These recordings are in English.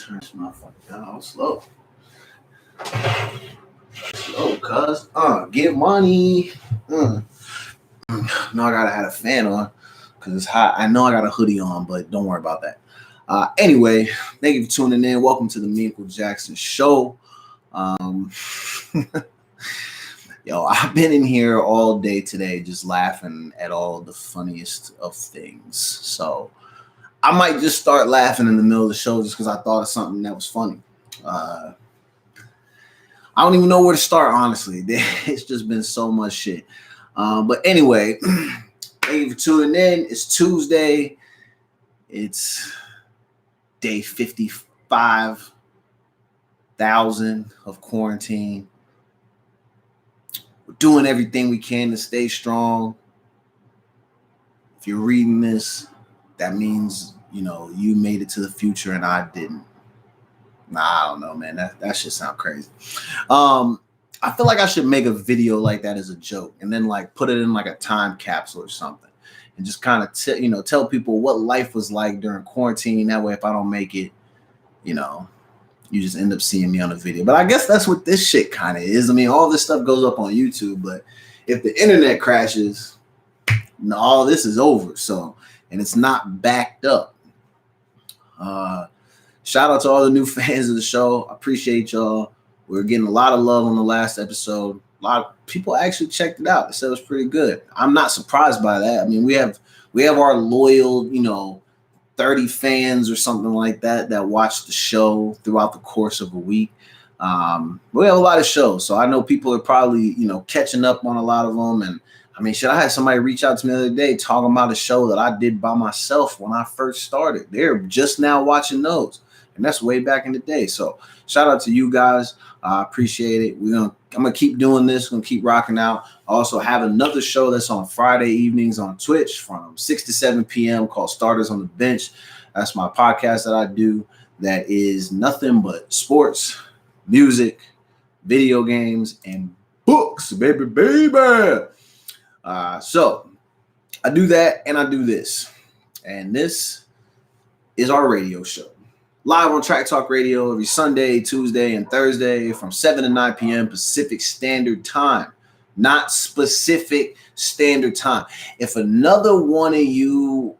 Turn this motherfucker down slow. Slow, cuz. Get money. No, I gotta have a fan on because it's hot. I know I got a hoodie on, but don't worry about that. Anyway, thank you for tuning in. Welcome to the Untitled Jackson show. Yo, I've been in here all day today just laughing at all the funniest of things. So I might just start laughing in the middle of the show just because I thought of something that was funny. I don't even know where to start, honestly. It's just been so much shit. But anyway, thank you for tuning in. It's Tuesday. It's day 55,000 of quarantine. We're doing everything we can to stay strong. If you're reading this, that means, you made it to the future and I didn't. I don't know, man. That shit sound crazy. I feel like I should make a video like that as a joke and then put it in a time capsule or something and just kind of tell people what life was like during quarantine. That way, if I don't make it, you just end up seeing me on a video. But I guess that's what this shit kind of is. I mean, all this stuff goes up on YouTube, but if the internet crashes, all this is over. So, and it's not backed up. Shout out to all the new fans of the show. I appreciate y'all. We're getting a lot of love on the last episode. A lot of people actually checked it out. They said it was pretty good. I'm not surprised by that. I mean, we have our loyal, 30 fans or something like that watch the show throughout the course of a week. We have a lot of shows, so I know people are probably, catching up on a lot of them. And I mean, I had somebody reach out to me the other day talking about a show that I did by myself when I first started. They're just now watching those. And that's way back in the day. So shout out to you guys. I appreciate it. I'm gonna keep doing this. Gonna keep rocking out. I also have another show that's on Friday evenings on Twitch from 6 to 7 p.m. called Starters on the Bench. That's my podcast that I do. That is nothing but sports, music, video games, and books, baby. So I do that and I do this, and this is our radio show. Live on Track Talk Radio every Sunday, Tuesday, and Thursday from 7 to 9 p.m. Pacific Standard Time. Not specific standard time. If another one of you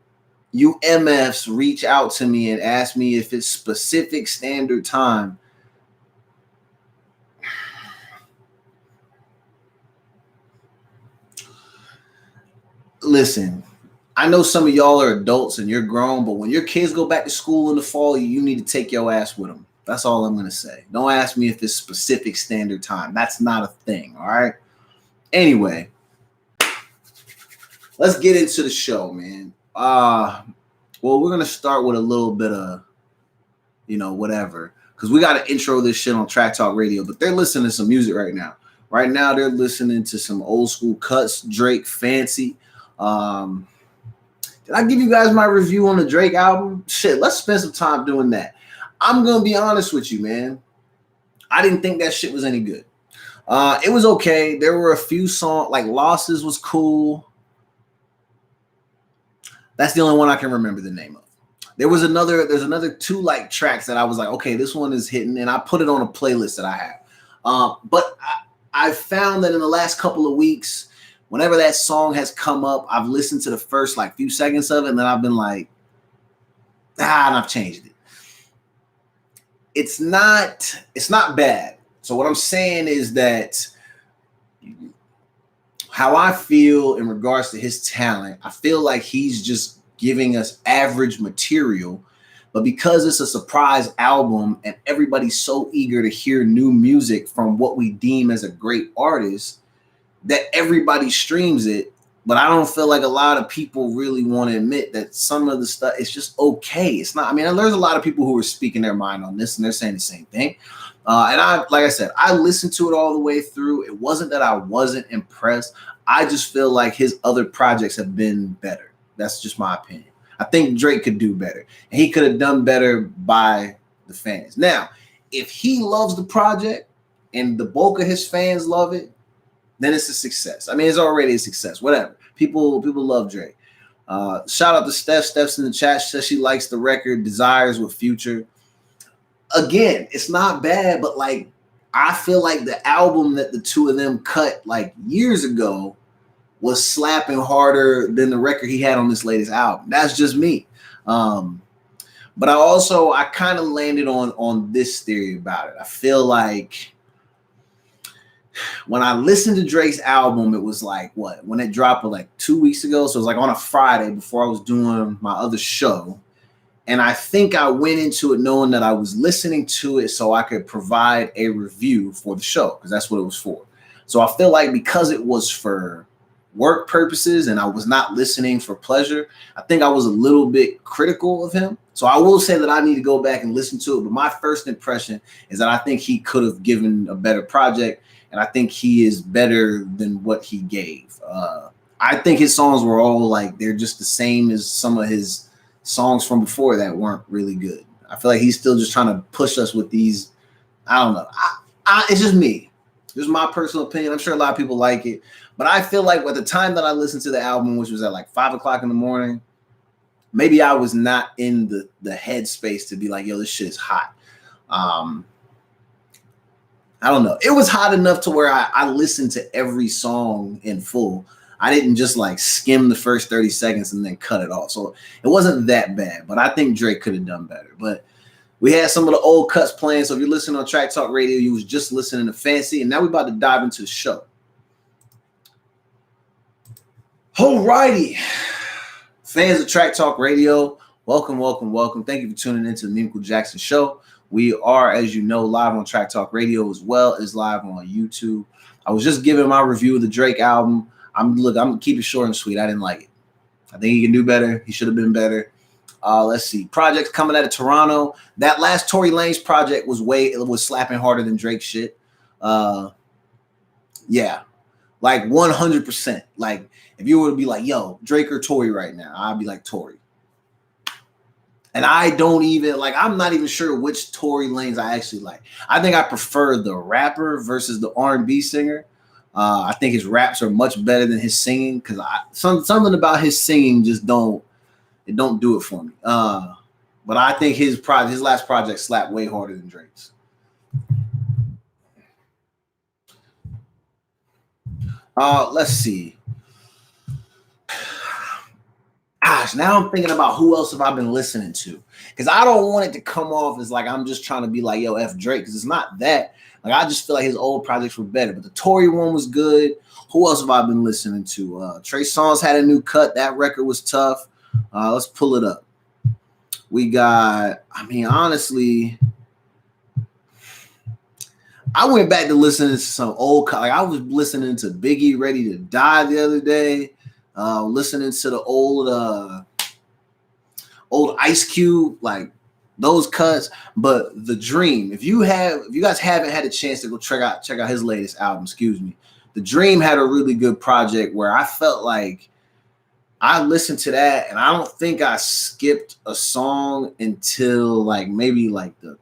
MFs reach out to me and ask me if it's specific standard time, listen, I know some of y'all are adults and you're grown, but when your kids go back to school in the fall, you need to take your ass with them. That's all I'm going to say. Don't ask me if it's specific standard time. That's not a thing, all right? Anyway, let's get into the show, man. Well, we're going to start with a little bit of, whatever, because we got to intro this shit on Track Talk Radio, but they're listening to some music right now. Right now, they're listening to some old school cuts, Drake, Fancy. Did I give you guys my review on the Drake album? Shit, let's spend some time doing that. I'm going to be honest with you, man. I didn't think that shit was any good. It was okay. There were a few songs, like Losses was cool. That's the only one I can remember the name of. There's another two tracks that I was like, okay, this one is hitting, and I put it on a playlist that I have. But I found that in the last couple of weeks, whenever that song has come up, I've listened to the first few seconds of it, and then I've been like, and I've changed it. It's not bad. So what I'm saying is that how I feel in regards to his talent, I feel like he's just giving us average material, but because it's a surprise album and everybody's so eager to hear new music from what we deem as a great artist, that everybody streams it, but I don't feel like a lot of people really want to admit that some of the stuff is just okay. It's not. I mean, there's a lot of people who are speaking their mind on this, and they're saying the same thing. And like I said, I listened to it all the way through. It wasn't that I wasn't impressed. I just feel like his other projects have been better. That's just my opinion. I think Drake could do better, and he could have done better by the fans. Now, if he loves the project and the bulk of his fans love it, then it's a success. I mean, it's already a success. Whatever. People love Drake. Shout out to Steph. Steph's in the chat. She says she likes the record, Desires with Future. again, it's not bad, but like I feel like the album that the two of them cut like years ago was slapping harder than the record he had on this latest album. That's just me. But I kind of landed on this theory about it. I feel like when I listened to Drake's album, it was like when it dropped like 2 weeks ago. So it was like on a Friday before I was doing my other show. And I think I went into it knowing that I was listening to it so I could provide a review for the show, because that's what it was for. So I feel like because it was for work purposes and I was not listening for pleasure, I think I was a little bit critical of him. So I will say that I need to go back and listen to it. But my first impression is that I think he could have given a better project. And I think he is better than what he gave. I think his songs were all like, they're just the same as some of his songs from before that weren't really good. I feel like he's still just trying to push us with these. I don't know. It's just me. This is my personal opinion. I'm sure a lot of people like it, but I feel like at the time that I listened to the album, which was at like 5 o'clock in the morning, maybe I was not in the headspace to be like, yo, this shit is hot. I don't know. It was hot enough to where I listened to every song in full. I didn't just like skim the first 30 seconds and then cut it off. So it wasn't that bad, but I think Drake could have done better. But we had some of the old cuts playing. So if you're listening on Track Talk Radio, you was just listening to Fancy. And now we're about to dive into the show. Alrighty. Fans of Track Talk Radio, welcome, welcome, welcome. Thank you for tuning into the Mimical Jackson Show. We are, as you know, live on Track Talk Radio as well as live on YouTube. I was just giving my review of the Drake album. I'm gonna keep it short and sweet. I didn't like it. I think he can do better. He should have been better. Let's see. Projects coming out of Toronto. That last Tory Lanez project was slapping harder than Drake shit. Yeah, like 100%. Like if you were to be like, yo, Drake or Tory right now, I'd be like Tory. And I don't even like. I'm not even sure which Tory Lanez I actually like. I think I prefer the rapper versus the R&B singer. I think his raps are much better than his singing because something about his singing just don't do it for me. But I think his last project slapped way harder than Drake's. Let's see. Gosh, now I'm thinking about who else have I been listening to, because I don't want it to come off as like I'm just trying to be like, yo, F Drake, because it's not that. Like I just feel like his old projects were better, but the Tory one was good. Who else have I been listening to? Trey Songz had a new cut. That record was tough. Let's pull it up. We got, I mean, honestly, I went back to listening to some old, like I was listening to Biggie Ready to Die the other day. Listening to the old Ice Cube, like those cuts. But The Dream, if you guys haven't had a chance to go check out his latest album, The Dream had a really good project where I felt like I listened to that and I don't think I skipped a song until like maybe like the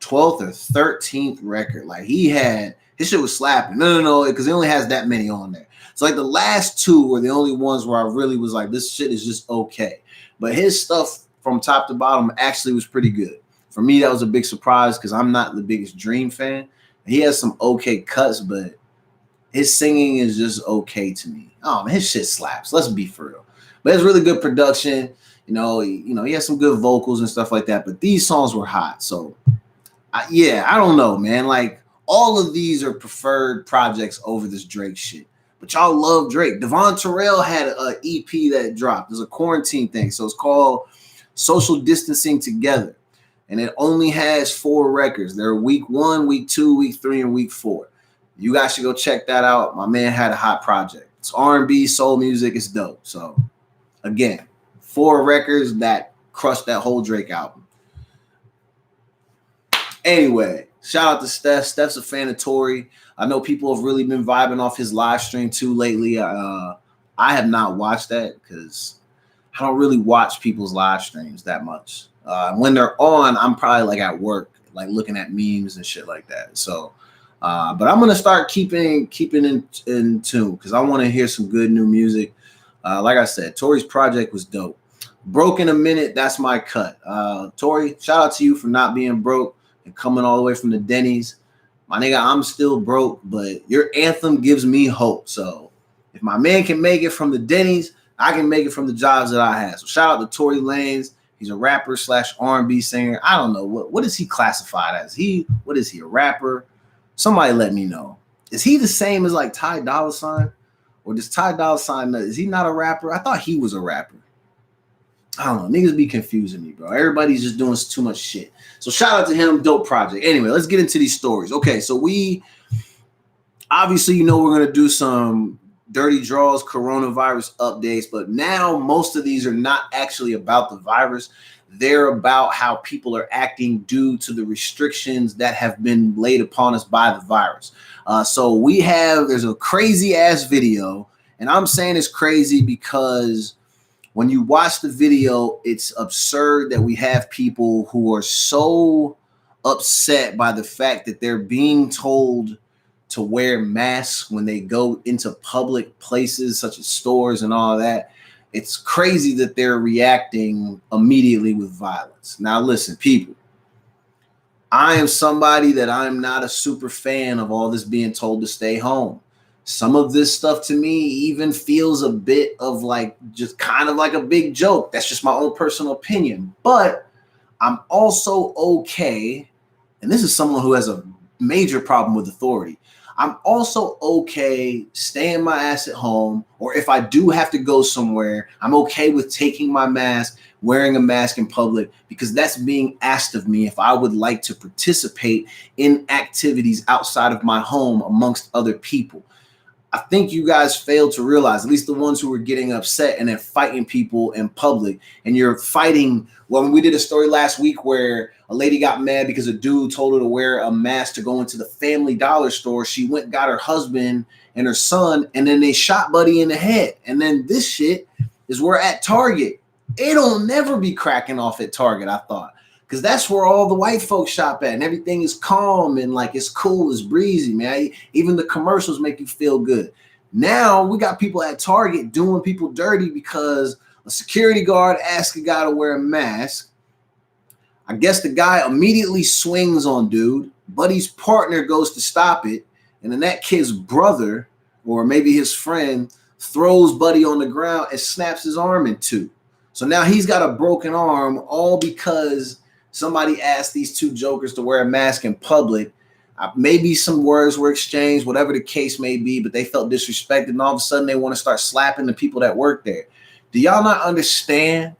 12th or 13th record. Like his shit was slapping. No, because he only has that many on there. So like the last two were the only ones where I really was like, this shit is just okay. But his stuff from top to bottom actually was pretty good. For me, that was a big surprise because I'm not the biggest Dream fan. He has some okay cuts, but his singing is just okay to me. Oh man, his shit slaps. Let's be for real. But it's really good production. He has some good vocals and stuff like that. But these songs were hot. So I don't know, man. Like all of these are preferred projects over this Drake shit. But y'all love Drake. Devon Terrell had an EP that dropped. It's a quarantine thing. So it's called Social Distancing Together. And it only has 4 records. They're week 1, week 2, week 3, and week 4. You guys should go check that out. My man had a hot project. It's R&B, soul music. It's dope. So again, 4 records that crushed that whole Drake album. Anyway, shout out to Steph. Steph's a fan of Tory. I know people have really been vibing off his live stream too lately. I have not watched that because I don't really watch people's live streams that much. When they're on, I'm probably like at work, like looking at memes and shit like that. So, but I'm gonna start keeping in tune because I want to hear some good new music. Like I said, Tory's project was dope. Broke in a Minute, that's my cut. Tory, shout out to you for not being broke. and coming all the way from the Denny's. My nigga, I'm still broke, but your anthem gives me hope. So if my man can make it from the Denny's, I can make it from the jobs that I have. So shout out to Tory Lanez. He's a rapper / R&B singer. I don't know what is he classified as. What is he, a rapper? Somebody let me know. Is he the same as like Ty Dolla $ign? Or does Ty Dolla $ign, is he not a rapper? I thought he was a rapper. I don't know. Niggas be confusing me, bro. Everybody's just doing too much shit. So shout out to him. Dope project. Anyway, let's get into these stories. Okay, so we obviously, we're going to do some Dirty Draws coronavirus updates, but now most of these are not actually about the virus. They're about how people are acting due to the restrictions that have been laid upon us by the virus. So there's a crazy ass video, and I'm saying it's crazy because when you watch the video, it's absurd that we have people who are so upset by the fact that they're being told to wear masks when they go into public places such as stores and all that. It's crazy that they're reacting immediately with violence. Now, listen, people, I am somebody that I'm not a super fan of all this being told to stay home. Some of this stuff to me even feels a bit of like just kind of like a big joke. That's just my own personal opinion. But I'm also okay, and this is someone who has a major problem with authority. I'm also okay staying my ass at home, or if I do have to go somewhere, I'm okay with taking my mask, wearing a mask in public, because that's being asked of me if I would like to participate in activities outside of my home amongst other people. I think you guys failed to realize, at least the ones who were getting upset and then fighting people in public, and you're fighting. Well, we did a story last week where a lady got mad because a dude told her to wear a mask to go into the Family Dollar store. She went, got her husband and her son, and then they shot Buddy in the head. And then this shit is we're at Target. It'll never be cracking off at Target, I thought, because that's where all the white folks shop at, and everything is calm and like it's cool, it's breezy, man. Even the commercials make you feel good. Now we got people at Target doing people dirty because a security guard asked a guy to wear a mask. I guess the guy immediately swings on dude. Buddy's partner goes to stop it, and then that kid's brother, or maybe his friend, throws Buddy on the ground and snaps his arm in two. So now he's got a broken arm, all because somebody asked these two jokers to wear a mask in public. Maybe some words were exchanged, whatever the case may be, but they felt disrespected, and all of a sudden they want to start slapping the people that work there. Do y'all not understand?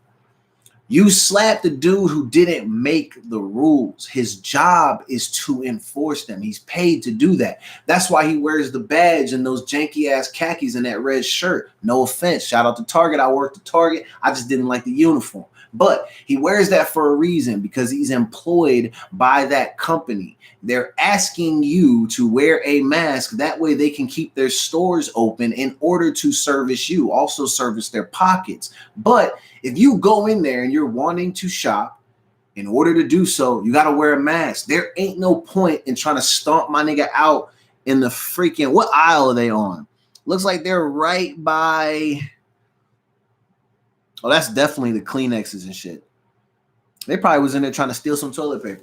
You slapped the dude who didn't make the rules. His job is to enforce them. He's paid to do that. That's why he wears the badge and those janky ass khakis and that red shirt. No offense. Shout out to Target. I worked at Target. I just didn't like the uniform. But he wears that for a reason, because he's employed by that company. They're asking you to wear a mask. That way they can keep their stores open in order to service you, also service their pockets. But if you go in there and you're wanting to shop, in order to do so, you got to wear a mask. There ain't no point in trying to stomp my nigga out in the freaking, what aisle are they on? Looks like they're right by... Oh, that's definitely the Kleenexes and shit. They probably was in there trying to steal some toilet paper,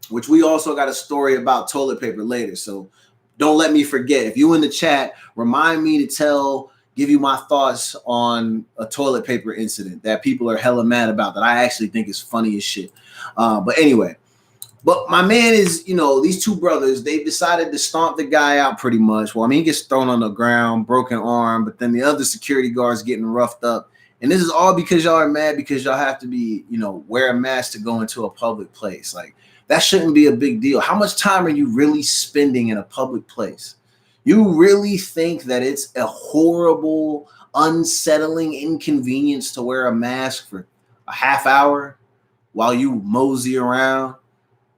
which we also got a story about toilet paper later. So don't let me forget. If you in the chat, remind me to give you my thoughts on a toilet paper incident that people are hella mad about, that I actually think is funny as shit. But anyway, but my man is, these two brothers, they decided to stomp the guy out pretty much. Well, I mean, he gets thrown on the ground, broken arm, but then the other security guard's getting roughed up. And this is all because y'all are mad because y'all have to be, wear a mask to go into a public place. Like, that shouldn't be a big deal. How much time are you really spending in a public place? You really think that it's a horrible, unsettling inconvenience to wear a mask for a half hour while you mosey around,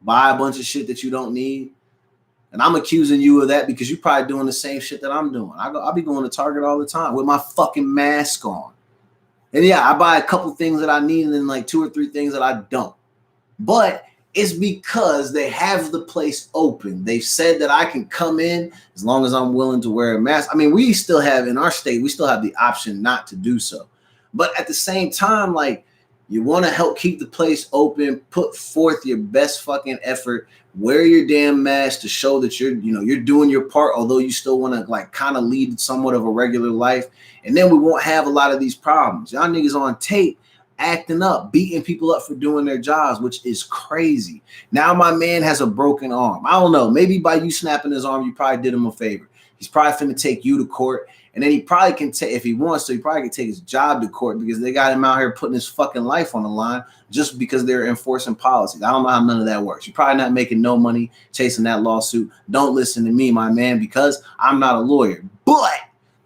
buy a bunch of shit that you don't need? And I'm accusing you of that because you're probably doing the same shit that I'm doing. I'll be going to Target all the time with my fucking mask on. And yeah, I buy a couple things that I need and then like 2 or 3 things that I don't. But it's because they have the place open. They've said that I can come in as long as I'm willing to wear a mask. I mean, we still have, in our state, we still have the option not to do so. But at the same time, like, You want to help keep the place open, put forth your best fucking effort, wear your damn mask to show that you're doing your part, although you still want to like kind of lead somewhat of a regular life. And then we won't have a lot of these problems. Y'all niggas on tape acting up, beating people up for doing their jobs, which is crazy. Now my man has a broken arm. I don't know. Maybe by you snapping his arm, you probably did him a favor. He's probably finna take you to court. And then he probably can take, if he wants to, he probably can take his job to court because they got him out here putting his fucking life on the line just because they're enforcing policies. I don't know how none of that works. You're probably not making no money chasing that lawsuit. Don't listen to me, my man, because I'm not a lawyer. But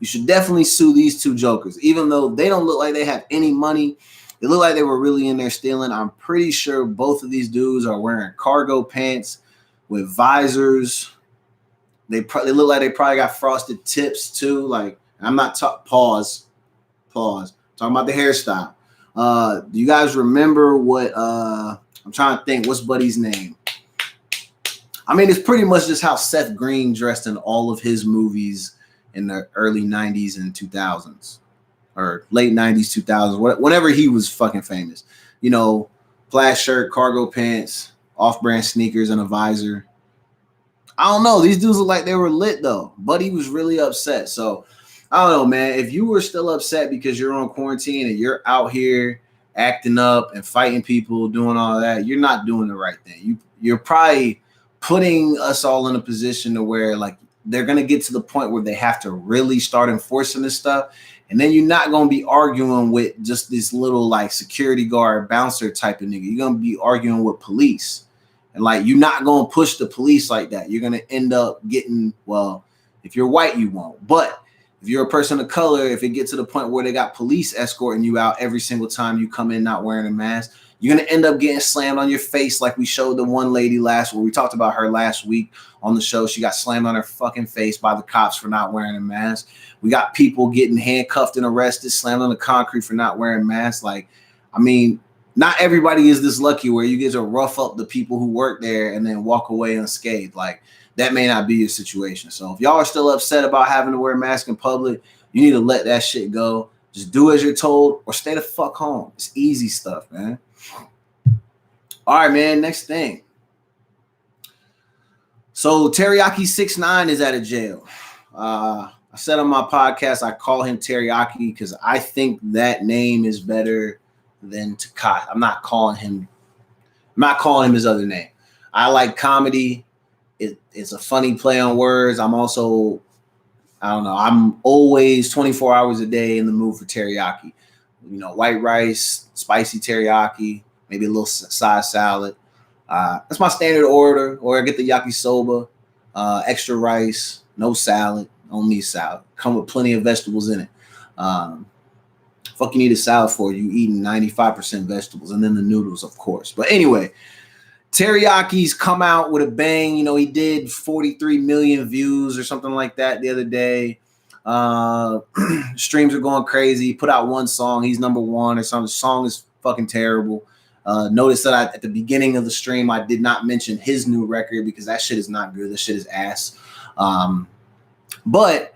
you should definitely sue these two jokers, even though they don't look like they have any money. They look like they were really in there stealing. I'm pretty sure both of these dudes are wearing cargo pants with visors. They look like they probably got frosted tips too. Like, I'm not pause. Talking about the hairstyle. Do you guys remember what I'm trying to think? What's Buddy's name? I mean, it's pretty much just how Seth Green dressed in all of his movies in the early 90s and 2000s or late 90s, 2000s, whenever he was fucking famous. You know, plaid shirt, cargo pants, off-brand sneakers, and a visor. I don't know. These dudes look like they were lit, though. Buddy was really upset. So, I don't know, man. If you were still upset because you're on quarantine and you're out here acting up and fighting people, doing all that, you're not doing the right thing. You're probably putting us all in a position to where, like, they're going to get to the point where they have to really start enforcing this stuff. And then you're not going to be arguing with just this little, like, security guard bouncer type of nigga. You're going to be arguing with police. And like, you're not going to push the police like that. You're going to end up getting, well, if you're white, you won't. But if you're a person of color, if it gets to the point where they got police escorting you out every single time you come in not wearing a mask, you're going to end up getting slammed on your face like we showed the one lady we talked about her last week on the show. She got slammed on her fucking face by the cops for not wearing a mask. We got people getting handcuffed and arrested, slammed on the concrete for not wearing masks. Like, I mean, not everybody is this lucky where you get to rough up the people who work there and then walk away unscathed. Like, that may not be your situation. So if y'all are still upset about having to wear a mask in public, you need to let that shit go. Just do as you're told or stay the fuck home. It's easy stuff, man. All right, man. Next thing. So Teriyaki 6ix9ine is out of jail. I said on my podcast, I call him Teriyaki because I think that name is better than Tekashi. I'm not calling him his other name. I like comedy. It's a funny play on words. I'm also, I don't know, I'm always 24 hours a day in the mood for teriyaki. You know, white rice, spicy teriyaki, maybe a little side salad. That's my standard order. Or I get the yakisoba, extra rice, no salad, only salad. Come with plenty of vegetables in it. Fuck you need a salad for? You eating 95% vegetables and then the noodles, of course. But anyway, Teriyaki's come out with a bang. You know, he did 43 million views or something like that the other day. Streams are going crazy. He put out one song. He's number one or something. The song is fucking terrible. Notice that at the beginning of the stream, I did not mention his new record because that shit is not good. That shit is ass. But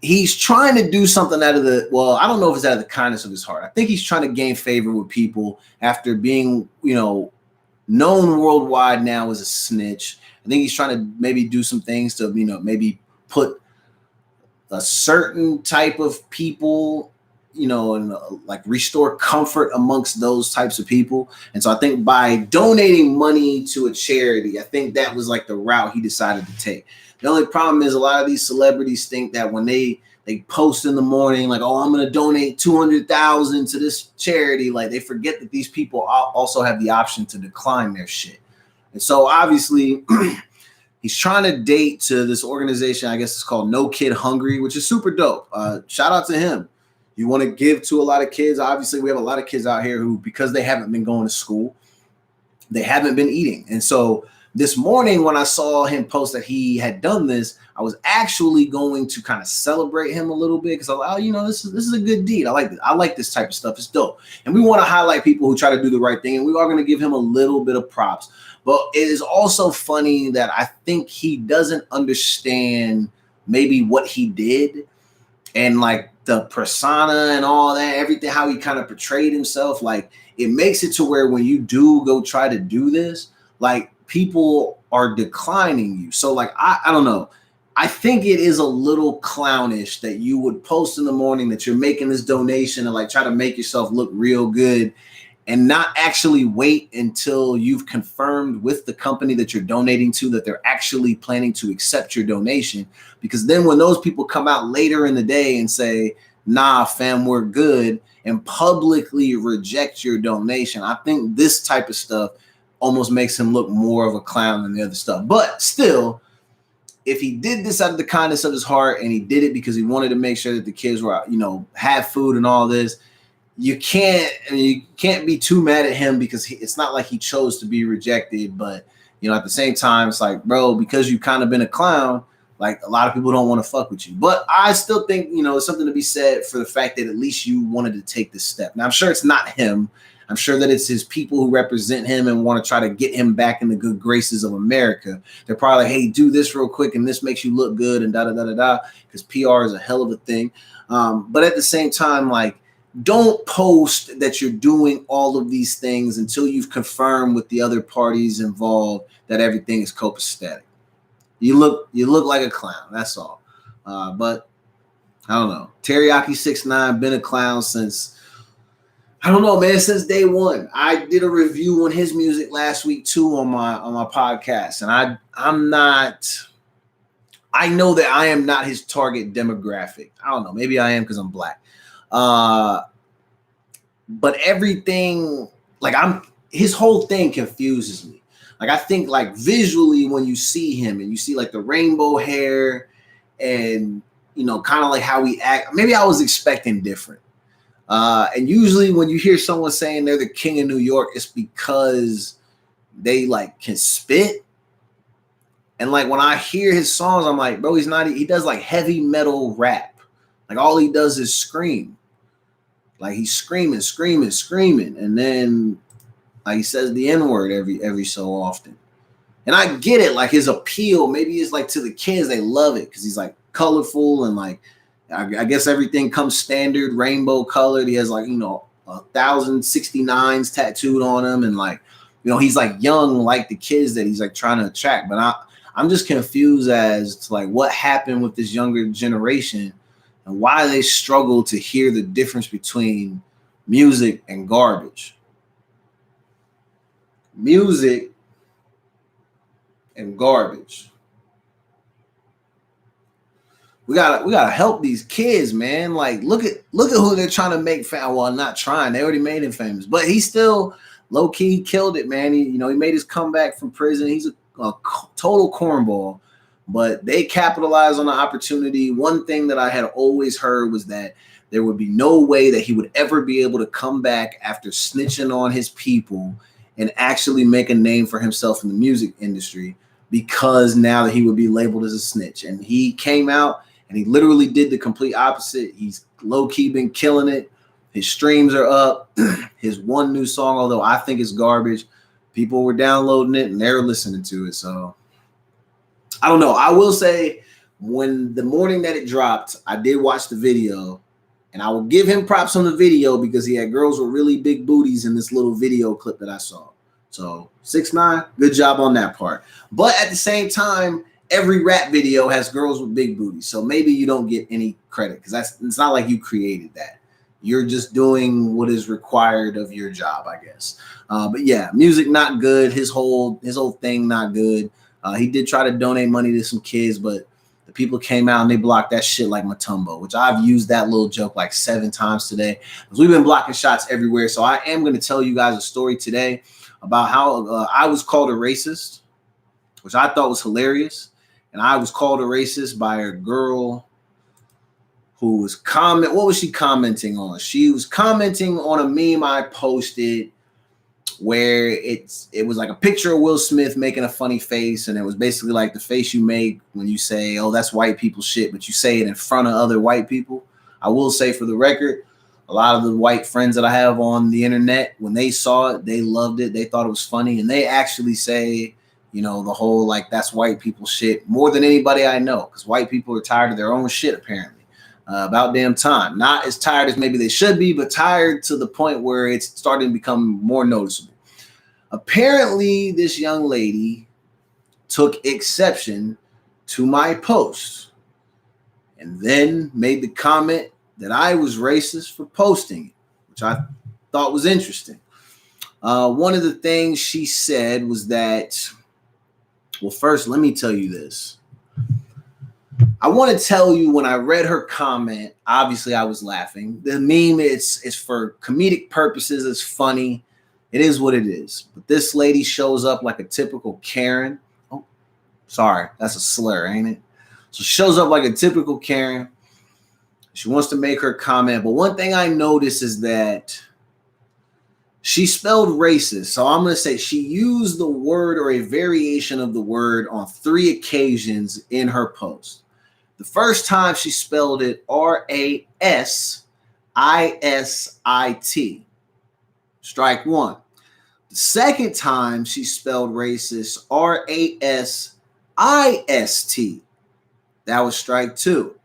he's trying to do something out of I don't know if it's out of the kindness of his heart. I think he's trying to gain favor with people after being, you know, known worldwide now as a snitch. I think he's trying to maybe do some things to, you know, maybe put a certain type of people, you know, and like restore comfort amongst those types of people. And so I think by donating money to a charity, I think that was like the route he decided to take. The only problem is a lot of these celebrities think that when they post in the morning, like, oh, I'm going to donate $200,000 to this charity, like they forget that these people also have the option to decline their shit. And so obviously he's trying to date to this organization, I guess it's called No Kid Hungry, which is super dope. Shout out to him. You want to give to a lot of kids. Obviously, we have a lot of kids out here who, because they haven't been going to school, they haven't been eating. And so this morning when I saw him post that he had done this, I was actually going to kind of celebrate him a little bit because I was like, oh, you know, this is a good deed. I like this type of stuff. It's dope. And we want to highlight people who try to do the right thing. And we are going to give him a little bit of props. But it is also funny that I think he doesn't understand maybe what he did. and like the persona and all that, everything, how he kind of portrayed himself, like it makes it to where when you do go try to do this, like people are declining you. So like I don't know. I think it is a little clownish that you would post in the morning that you're making this donation and like try to make yourself look real good and not actually wait until you've confirmed with the company that you're donating to that they're actually planning to accept your donation. Because then when those people come out later in the day and say, nah, fam, we're good, and publicly reject your donation, I think this type of stuff almost makes him look more of a clown than the other stuff. But still, if he did this out of the kindness of his heart and he did it because he wanted to make sure that the kids were, had food and all this, you can't be too mad at him because it's not like he chose to be rejected. But at the same time, it's like, bro, because you've kind of been a clown, like a lot of people don't want to fuck with you. But I still think it's something to be said for the fact that at least you wanted to take this step. Now I'm sure it's not him. I'm sure that it's his people who represent him and want to try to get him back in the good graces of America. They're probably like, hey, do this real quick and this makes you look good and da-da-da-da-da, because PR is a hell of a thing. But at the same time, like, don't post that you're doing all of these things until you've confirmed with the other parties involved that everything is copacetic. You look like a clown. That's all. But I don't know. Teriyaki 6ix9ine been a clown since, I don't know, man, since day one. I did a review on his music last week too on my podcast, and I know that I am not his target demographic. I don't know. Maybe I am because I'm black. But everything, like his whole thing confuses me. Like I think like visually when you see him and you see like the rainbow hair and kind of like how he act, maybe I was expecting different. And usually when you hear someone saying they're the king of New York, it's because they like can spit. And like when I hear his songs, I'm like, bro, he does like heavy metal rap. Like all he does is scream. Like he's screaming. And then like he says the N-word every so often. And I get it. Like his appeal, maybe it's like to the kids, they love it because he's like colorful and like, I guess everything comes standard rainbow colored. He has like, 1,069s tattooed on him. And like, he's like young, like the kids that he's like trying to attract. But I'm just confused as to like what happened with this younger generation and why they struggle to hear the difference between music and garbage. Music and garbage. We gotta help these kids, man. Like look at who they're trying to make famous. Well, not trying. They already made him famous, but he still low key killed it, man. He made his comeback from prison. He's a total cornball, but they capitalized on the opportunity. One thing that I had always heard was that there would be no way that he would ever be able to come back after snitching on his people and actually make a name for himself in the music industry, because now that he would be labeled as a snitch. And he came out and he literally did the complete opposite. He's low-key been killing it. His streams are up. His one new song, although I think it's garbage, people were downloading it and they're listening to it. So I don't know. I will say when the morning that it dropped, I did watch the video, and I will give him props on the video because he had girls with really big booties in this little video clip that I saw. So 6ix9ine, good job on that part. But at the same time, every rap video has girls with big booties. So maybe you don't get any credit because it's not like you created that. You're just doing what is required of your job, I guess. But yeah, music not good. His whole thing not good. He did try to donate money to some kids, but the people came out and they blocked that shit like Matumbo, which I've used that little joke like 7 times today because we've been blocking shots everywhere. So I am going to tell you guys a story today about how I was called a racist, which I thought was hilarious. And I was called a racist by a girl who was what was she commenting on? She was commenting on a meme I posted where it was like a picture of Will Smith making a funny face, and it was basically like the face you make when you say, oh, that's white people shit, but you say it in front of other white people. I will say for the record, a lot of the white friends that I have on the internet, when they saw it, they loved it. They thought it was funny, and they actually say, the whole like that's white people shit more than anybody I know, because white people are tired of their own shit apparently. About damn time. Not as tired as maybe they should be, but tired to the point where it's starting to become more noticeable. Apparently, this young lady took exception to my post and then made the comment that I was racist for posting it, which I thought was interesting. One of the things she said was that, well, first, let me tell you this. I want to tell you, when I read her comment, obviously I was laughing. The meme, it's for comedic purposes. It's funny. It is what it is. But this lady shows up like a typical Karen. Oh, sorry. That's a slur, ain't it? So she shows up like a typical Karen. She wants to make her comment. But one thing I noticed is that she spelled racist. So I'm going to say she used the word or a variation of the word on 3 occasions in her post. The first time she spelled it RASISIT. Strike 1. The second time she spelled racist RASIST. That was strike 2.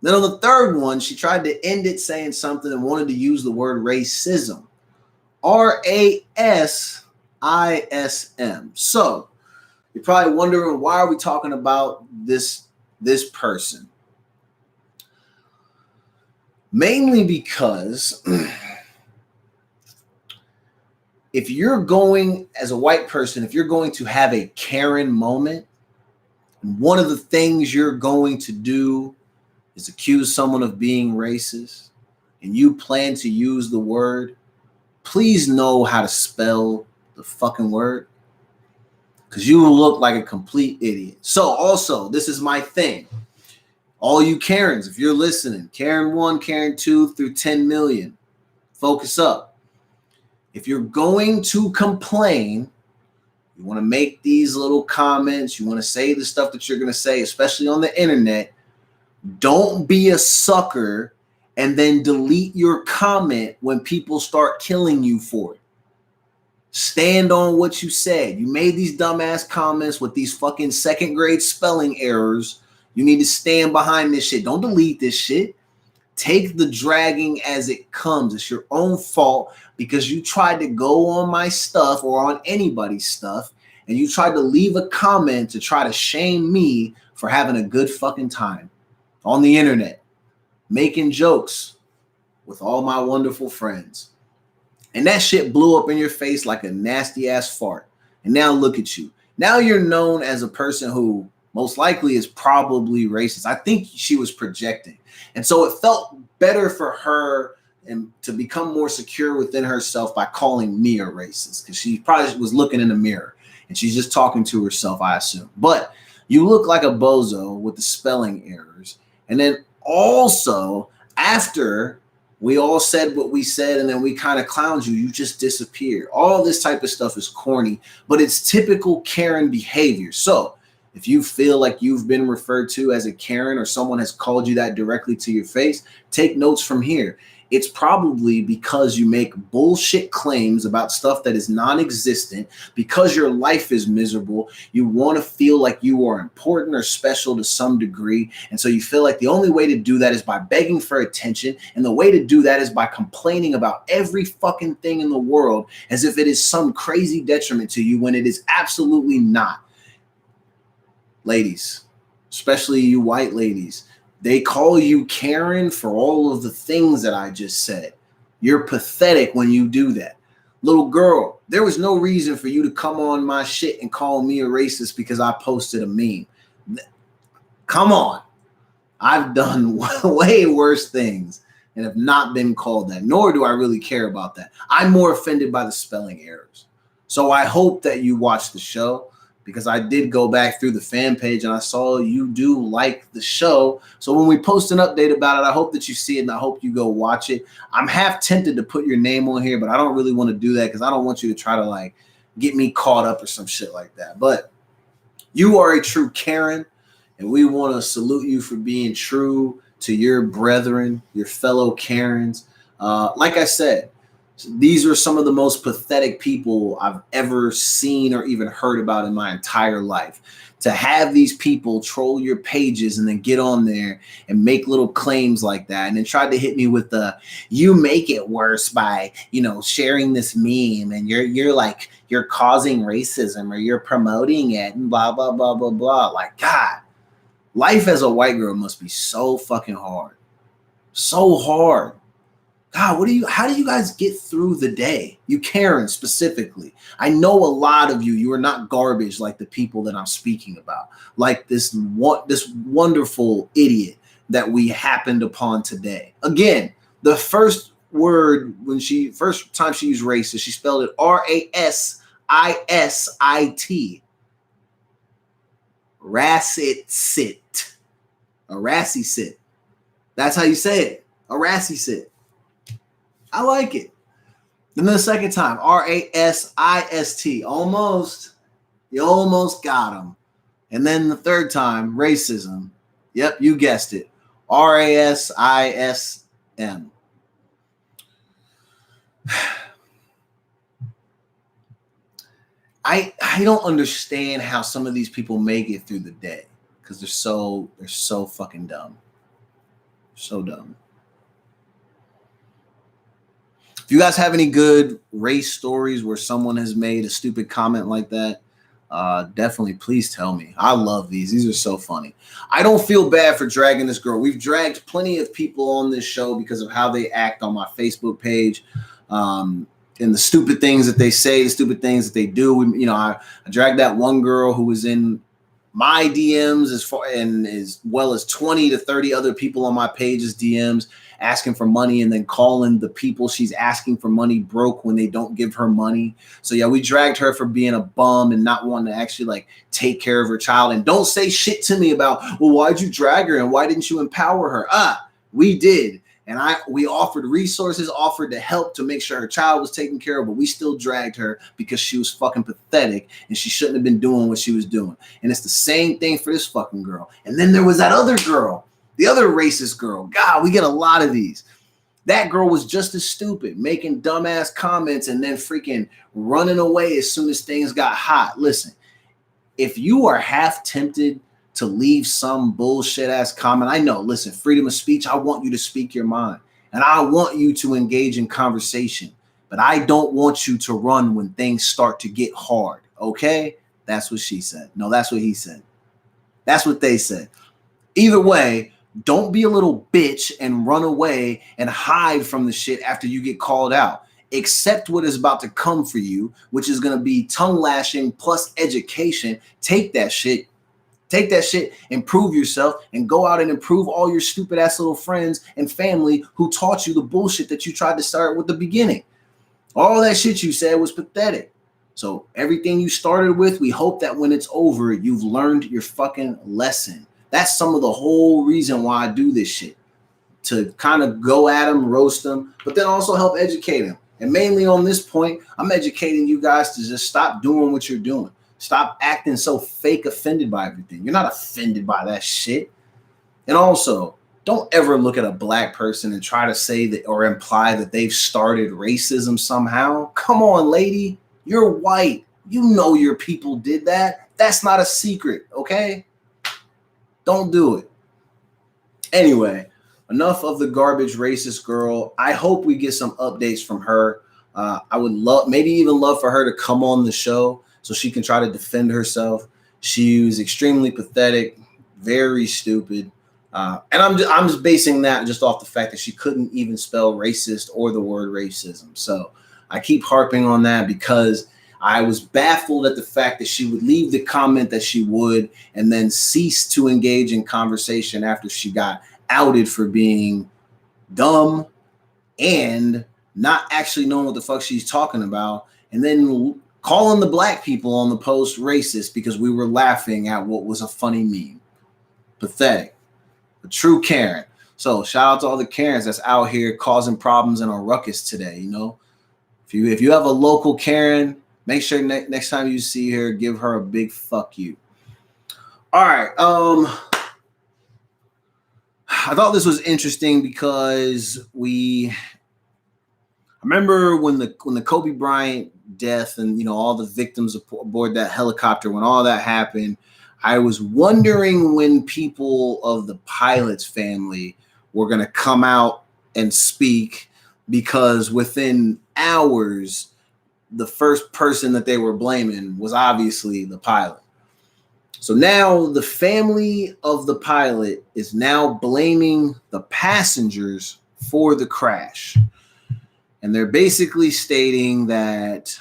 Then on the third one, she tried to end it saying something and wanted to use the word racism. RASISM. So you're probably wondering, why are we talking about this person? Mainly because if you're going, as a white person, if you're going to have a Karen moment, one of the things you're going to do is accuse someone of being racist, and you plan to use the word, please know how to spell the fucking word, because you will look like a complete idiot. So also, this is my thing. All you Karens, if you're listening, Karen 1, Karen 2 through 10 million, focus up. If you're going to complain, you want to make these little comments, you want to say the stuff that you're going to say, especially on the internet, don't be a sucker and then delete your comment when people start killing you for it. Stand on what you said. You made these dumbass comments with these fucking second grade spelling errors. You need to stand behind this shit. Don't delete this shit. Take the dragging as it comes. It's your own fault because you tried to go on my stuff or on anybody's stuff, and you tried to leave a comment to try to shame me for having a good fucking time on the internet, making jokes with all my wonderful friends. And that shit blew up in your face like a nasty ass fart. And now look at you. Now you're known as a person who most likely is probably racist. I think she was projecting. And so it felt better for her and to become more secure within herself by calling me a racist, because she probably was looking in the mirror and she's just talking to herself, I assume. But you look like a bozo with the spelling errors. And then also, after we all said what we said and then we kind of clowned you, you just disappeared. All this type of stuff is corny, but it's typical Karen behavior. So if you feel like you've been referred to as a Karen or someone has called you that directly to your face, take notes from here. It's probably because you make bullshit claims about stuff that is non-existent, because your life is miserable. You want to feel like you are important or special to some degree. And so you feel like the only way to do that is by begging for attention. And the way to do that is by complaining about every fucking thing in the world as if it is some crazy detriment to you when it is absolutely not. Ladies, especially you white ladies, they call you Karen for all of the things that I just said. You're pathetic when you do that. Little girl, there was no reason for you to come on my shit and call me a racist because I posted a meme. Come on. I've done way worse things and have not been called that, nor do I really care about that. I'm more offended by the spelling errors. So I hope that you watch the show, because I did go back through the fan page and I saw you do like the show. So when we post an update about it, I hope that you see it and I hope you go watch it. I'm half tempted to put your name on here, but I don't really want to do that because I don't want you to try to like get me caught up or some shit like that. But you are a true Karen, and we want to salute you for being true to your brethren, your fellow Karens. Like I said, These are some of the most pathetic people I've ever seen or even heard about in my entire life. To have these people troll your pages and then get on there and make little claims like that, and then try to hit me with the "you make it worse by, sharing this meme, and you're causing racism or you're promoting it and blah blah blah blah blah." Like, God, life as a white girl must be so fucking hard. So hard. God, how do you guys get through the day? You Karen specifically. I know a lot of you are not garbage like the people that I'm speaking about. Like this wonderful idiot that we happened upon today. Again, the first word first time she used racist, she spelled it RASISIT. Racist. A rassy sit. That's how you say it. A rassy sit. I like it. And then the second time, RASIST. Almost. You almost got him. And then the third time, racism. Yep, you guessed it. RASISM. I don't understand how some of these people make it through the day, because they're so fucking dumb. So dumb. If you guys have any good race stories where someone has made a stupid comment like that, definitely please tell me. I love these. These are so funny. I don't feel bad for dragging this girl. We've dragged plenty of people on this show because of how they act on my Facebook page, and the stupid things that they say, the stupid things that they do. I dragged that one girl who was in my DMs as well as 20 to 30 other people on my page's DMs asking for money, and then calling the people she's asking for money broke when they don't give her money. So yeah, we dragged her for being a bum and not wanting to actually take care of her child. And don't say shit to me about, well, why'd you drag her and why didn't you empower her? We did. And we offered resources, offered to help to make sure her child was taken care of, but we still dragged her because she was fucking pathetic and she shouldn't have been doing what she was doing. And it's the same thing for this fucking girl. And then there was that other girl, the other racist girl. God, we get a lot of these. That girl was just as stupid, making dumbass comments and then freaking running away as soon as things got hot. Listen, if you are half tempted to leave some bullshit ass comment, I know, listen, freedom of speech, I want you to speak your mind and I want you to engage in conversation, but I don't want you to run when things start to get hard. Okay? That's what she said. No, that's what he said. That's what they said. Either way, don't be a little bitch and run away and hide from the shit after you get called out. Accept what is about to come for you, which is going to be tongue lashing plus education. Take that shit, improve yourself, and go out and improve all your stupid ass little friends and family who taught you the bullshit that you tried to start with the beginning. All that shit you said was pathetic. So everything you started with, we hope that when it's over, you've learned your fucking lesson. That's some of the whole reason why I do this shit. To kind of go at them, roast them, but then also help educate them. And mainly on this point, I'm educating you guys to just stop doing what you're doing. Stop acting so fake offended by everything. You're not offended by that shit. And also, don't ever look at a black person and try to say that or imply that they've started racism somehow. Come on, lady. You're white. You know your people did that. That's not a secret, okay? Don't do it. Anyway, enough of the garbage racist girl. I hope we get some updates from her. I would maybe even love for her to come on the show so she can try to defend herself. She was extremely pathetic, very stupid. And I'm just basing that just off the fact that she couldn't even spell racist or the word racism. So I keep harping on that because I was baffled at the fact that she would leave the comment that she would and then cease to engage in conversation after she got outed for being dumb and not actually knowing what the fuck she's talking about, and then calling the black people on the post racist because we were laughing at what was a funny meme. Pathetic. A true Karen. So shout out to all the Karens that's out here causing problems in a ruckus today. If you have a local Karen, make sure next time you see her, give her a big fuck you. All right. I thought this was interesting because remember when the Kobe Bryant death and, you know, all the victims aboard that helicopter, when all that happened, I was wondering when people of the pilot's family were going to come out and speak, because within hours, the first person that they were blaming was obviously the pilot. So now the family of the pilot is now blaming the passengers for the crash. And they're basically stating that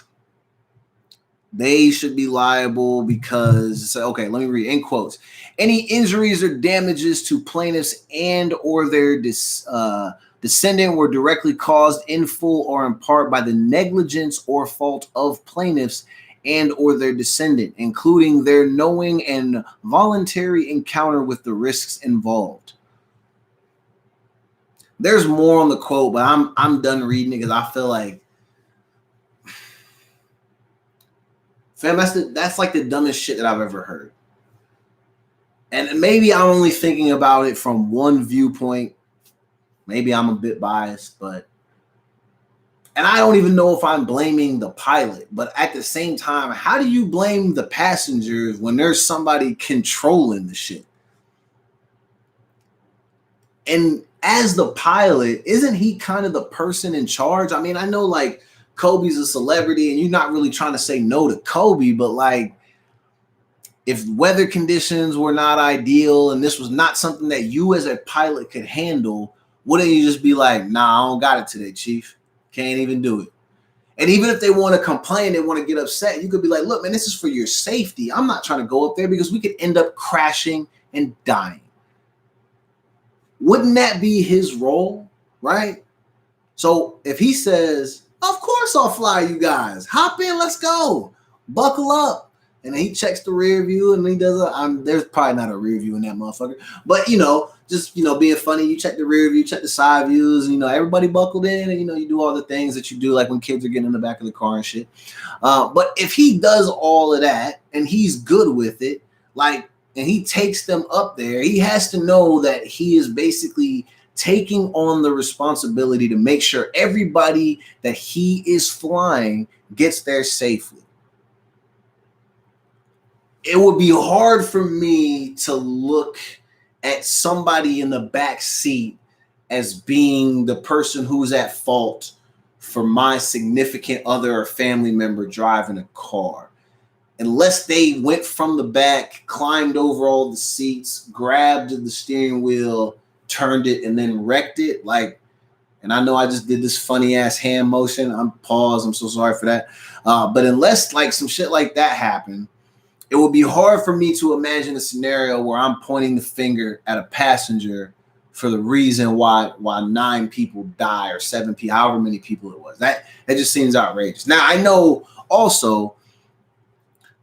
they should be liable because, okay, let me read in quotes. Any injuries or damages to plaintiffs and or their descendant were directly caused in full or in part by the negligence or fault of plaintiffs and or their descendant, including their knowing and voluntary encounter with the risks involved. There's more on the quote, but I'm done reading it because I feel like, fam, that's like the dumbest shit that I've ever heard. And maybe I'm only thinking about it from one viewpoint. Maybe I'm a bit biased, but, and I don't even know if I'm blaming the pilot, but at the same time, how do you blame the passengers when there's somebody controlling the shit? And as the pilot, isn't he kind of the person in charge? I mean, I know like Kobe's a celebrity and you're not really trying to say no to Kobe, but like if weather conditions were not ideal and this was not something that you as a pilot could handle, wouldn't you just be like, nah, I don't got it today, chief. Can't even do it. And even if they want to complain, they want to get upset, you could be like, look, man, this is for your safety. I'm not trying to go up there because we could end up crashing and dying. Wouldn't that be his role, right? So if he says, of course I'll fly you guys. Hop in, let's go. Buckle up. And then he checks the rear view and he does there's probably not a rear view in that motherfucker. But, you know, just, you know, being funny, you check the rear view, check the side views, you know, everybody buckled in and, you know, you do all the things that you do like when kids are getting in the back of the car and shit. But if he does all of that and he's good with it, like, and he takes them up there, he has to know that he is basically taking on the responsibility to make sure everybody that he is flying gets there safely. It would be hard for me to look at somebody in the back seat as being the person who's at fault for my significant other or family member driving a car. Unless they went from the back, climbed over all the seats, grabbed the steering wheel, turned it, and then wrecked it. Like, and I know I just did this funny ass hand motion. I'm paused. I'm so sorry for that. But unless like some shit like that happened, it would be hard for me to imagine a scenario where I'm pointing the finger at a passenger for the reason why 9 people die or 7 people, however many people it was. That just seems outrageous. Now I know also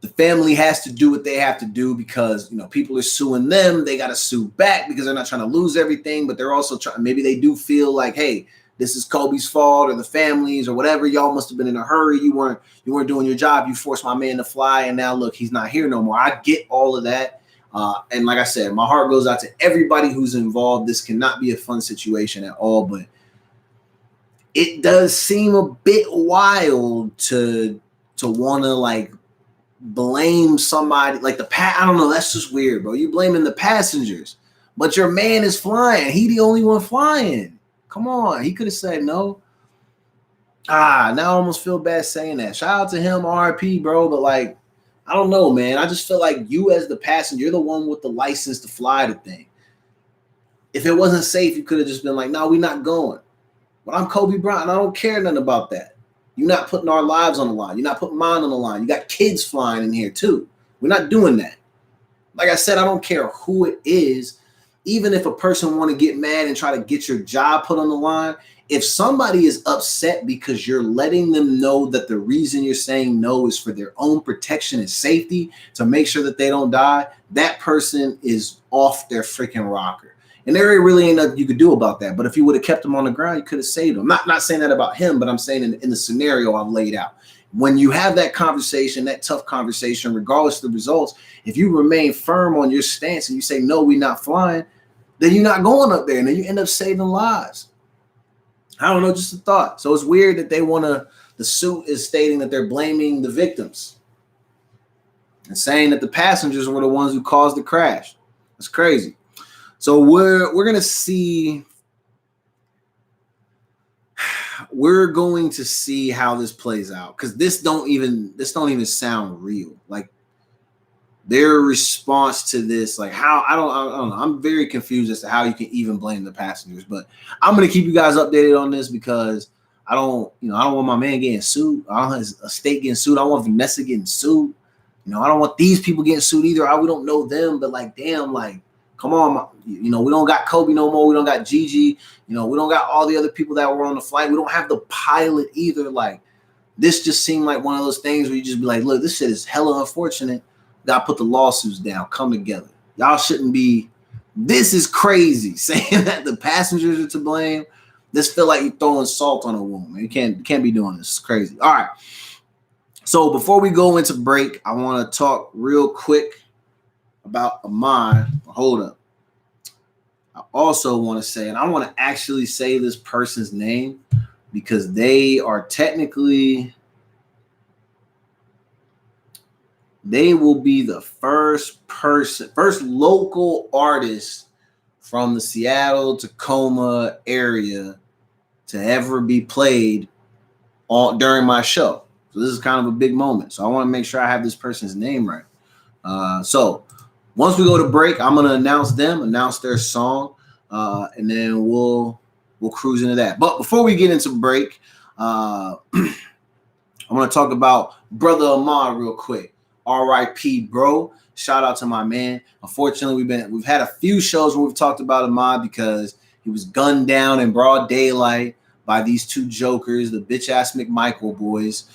the family has to do what they have to do because, you know, people are suing them. They got to sue back because they're not trying to lose everything, but they're also trying, maybe they do feel like, hey, this is Kobe's fault or the family's or whatever. Y'all must have been in a hurry. You weren't doing your job. You forced my man to fly. And now look, he's not here no more. I get all of that. And like I said, my heart goes out to everybody who's involved. This cannot be a fun situation at all, but it does seem a bit wild to want to like blame somebody like I don't know. That's just weird, bro. You blaming the passengers, but your man is flying. He the only one flying. Come on. He could have said no. Now I almost feel bad saying that. Shout out to him, RIP, bro. But like, I don't know, man. I just feel like you as the passenger, you're the one with the license to fly the thing. If it wasn't safe, you could have just been like, no, we're not going. But I'm Kobe Bryant. I don't care nothing about that. You're not putting our lives on the line. You're not putting mine on the line. You got kids flying in here too. We're not doing that. Like I said, I don't care who it is. Even if a person want to get mad and try to get your job put on the line, if somebody is upset because you're letting them know that the reason you're saying no is for their own protection and safety to make sure that they don't die, that person is off their freaking rocker. And there really ain't nothing you could do about that. But if you would have kept him on the ground, you could have saved him. Not saying that about him, but I'm saying in the scenario I've laid out. When you have that conversation, that tough conversation, regardless of the results, if you remain firm on your stance and you say, no, we're not flying, then you're not going up there and then you end up saving lives. I don't know, just a thought. So it's weird that the suit is stating that they're blaming the victims and saying that the passengers were the ones who caused the crash. That's crazy. So we're going to see how this plays out, because this don't even sound real. Like, their response to this, like, how I don't know. I'm very confused as to how you can even blame the passengers. But I'm gonna keep you guys updated on this, because I don't want my man getting sued. I don't want a state getting sued. I don't want Vanessa getting sued. I don't want these people getting sued either. We don't know them, but like, damn, like, come on, we don't got Kobe no more. We don't got Gigi. We don't got all the other people that were on the flight. We don't have the pilot either. Like, this just seemed like one of those things where you just be like, look, this shit is hella unfortunate. Gotta put the lawsuits down. Come together. Y'all shouldn't be. This is crazy. Saying that the passengers are to blame. This feel like you're throwing salt on a wound. Man. You can't be doing this. It's crazy. All right. So before we go into break, I want to talk real quick about Ahmad. Hold up. I also want to say, and I want to actually say this person's name, because they are technically. They will be the first local artist from the Seattle, Tacoma area to ever be played during my show. So this is kind of a big moment. So I want to make sure I have this person's name right. So once we go to break, I'm going to announce their song, and then we'll cruise into that. But before we get into break, I want to talk about Brother Ahmad real quick. R.I.P. bro. Shout out to my man. Unfortunately, we've had a few shows where we've talked about Ahmad because he was gunned down in broad daylight by these two jokers, the bitch ass McMichael boys,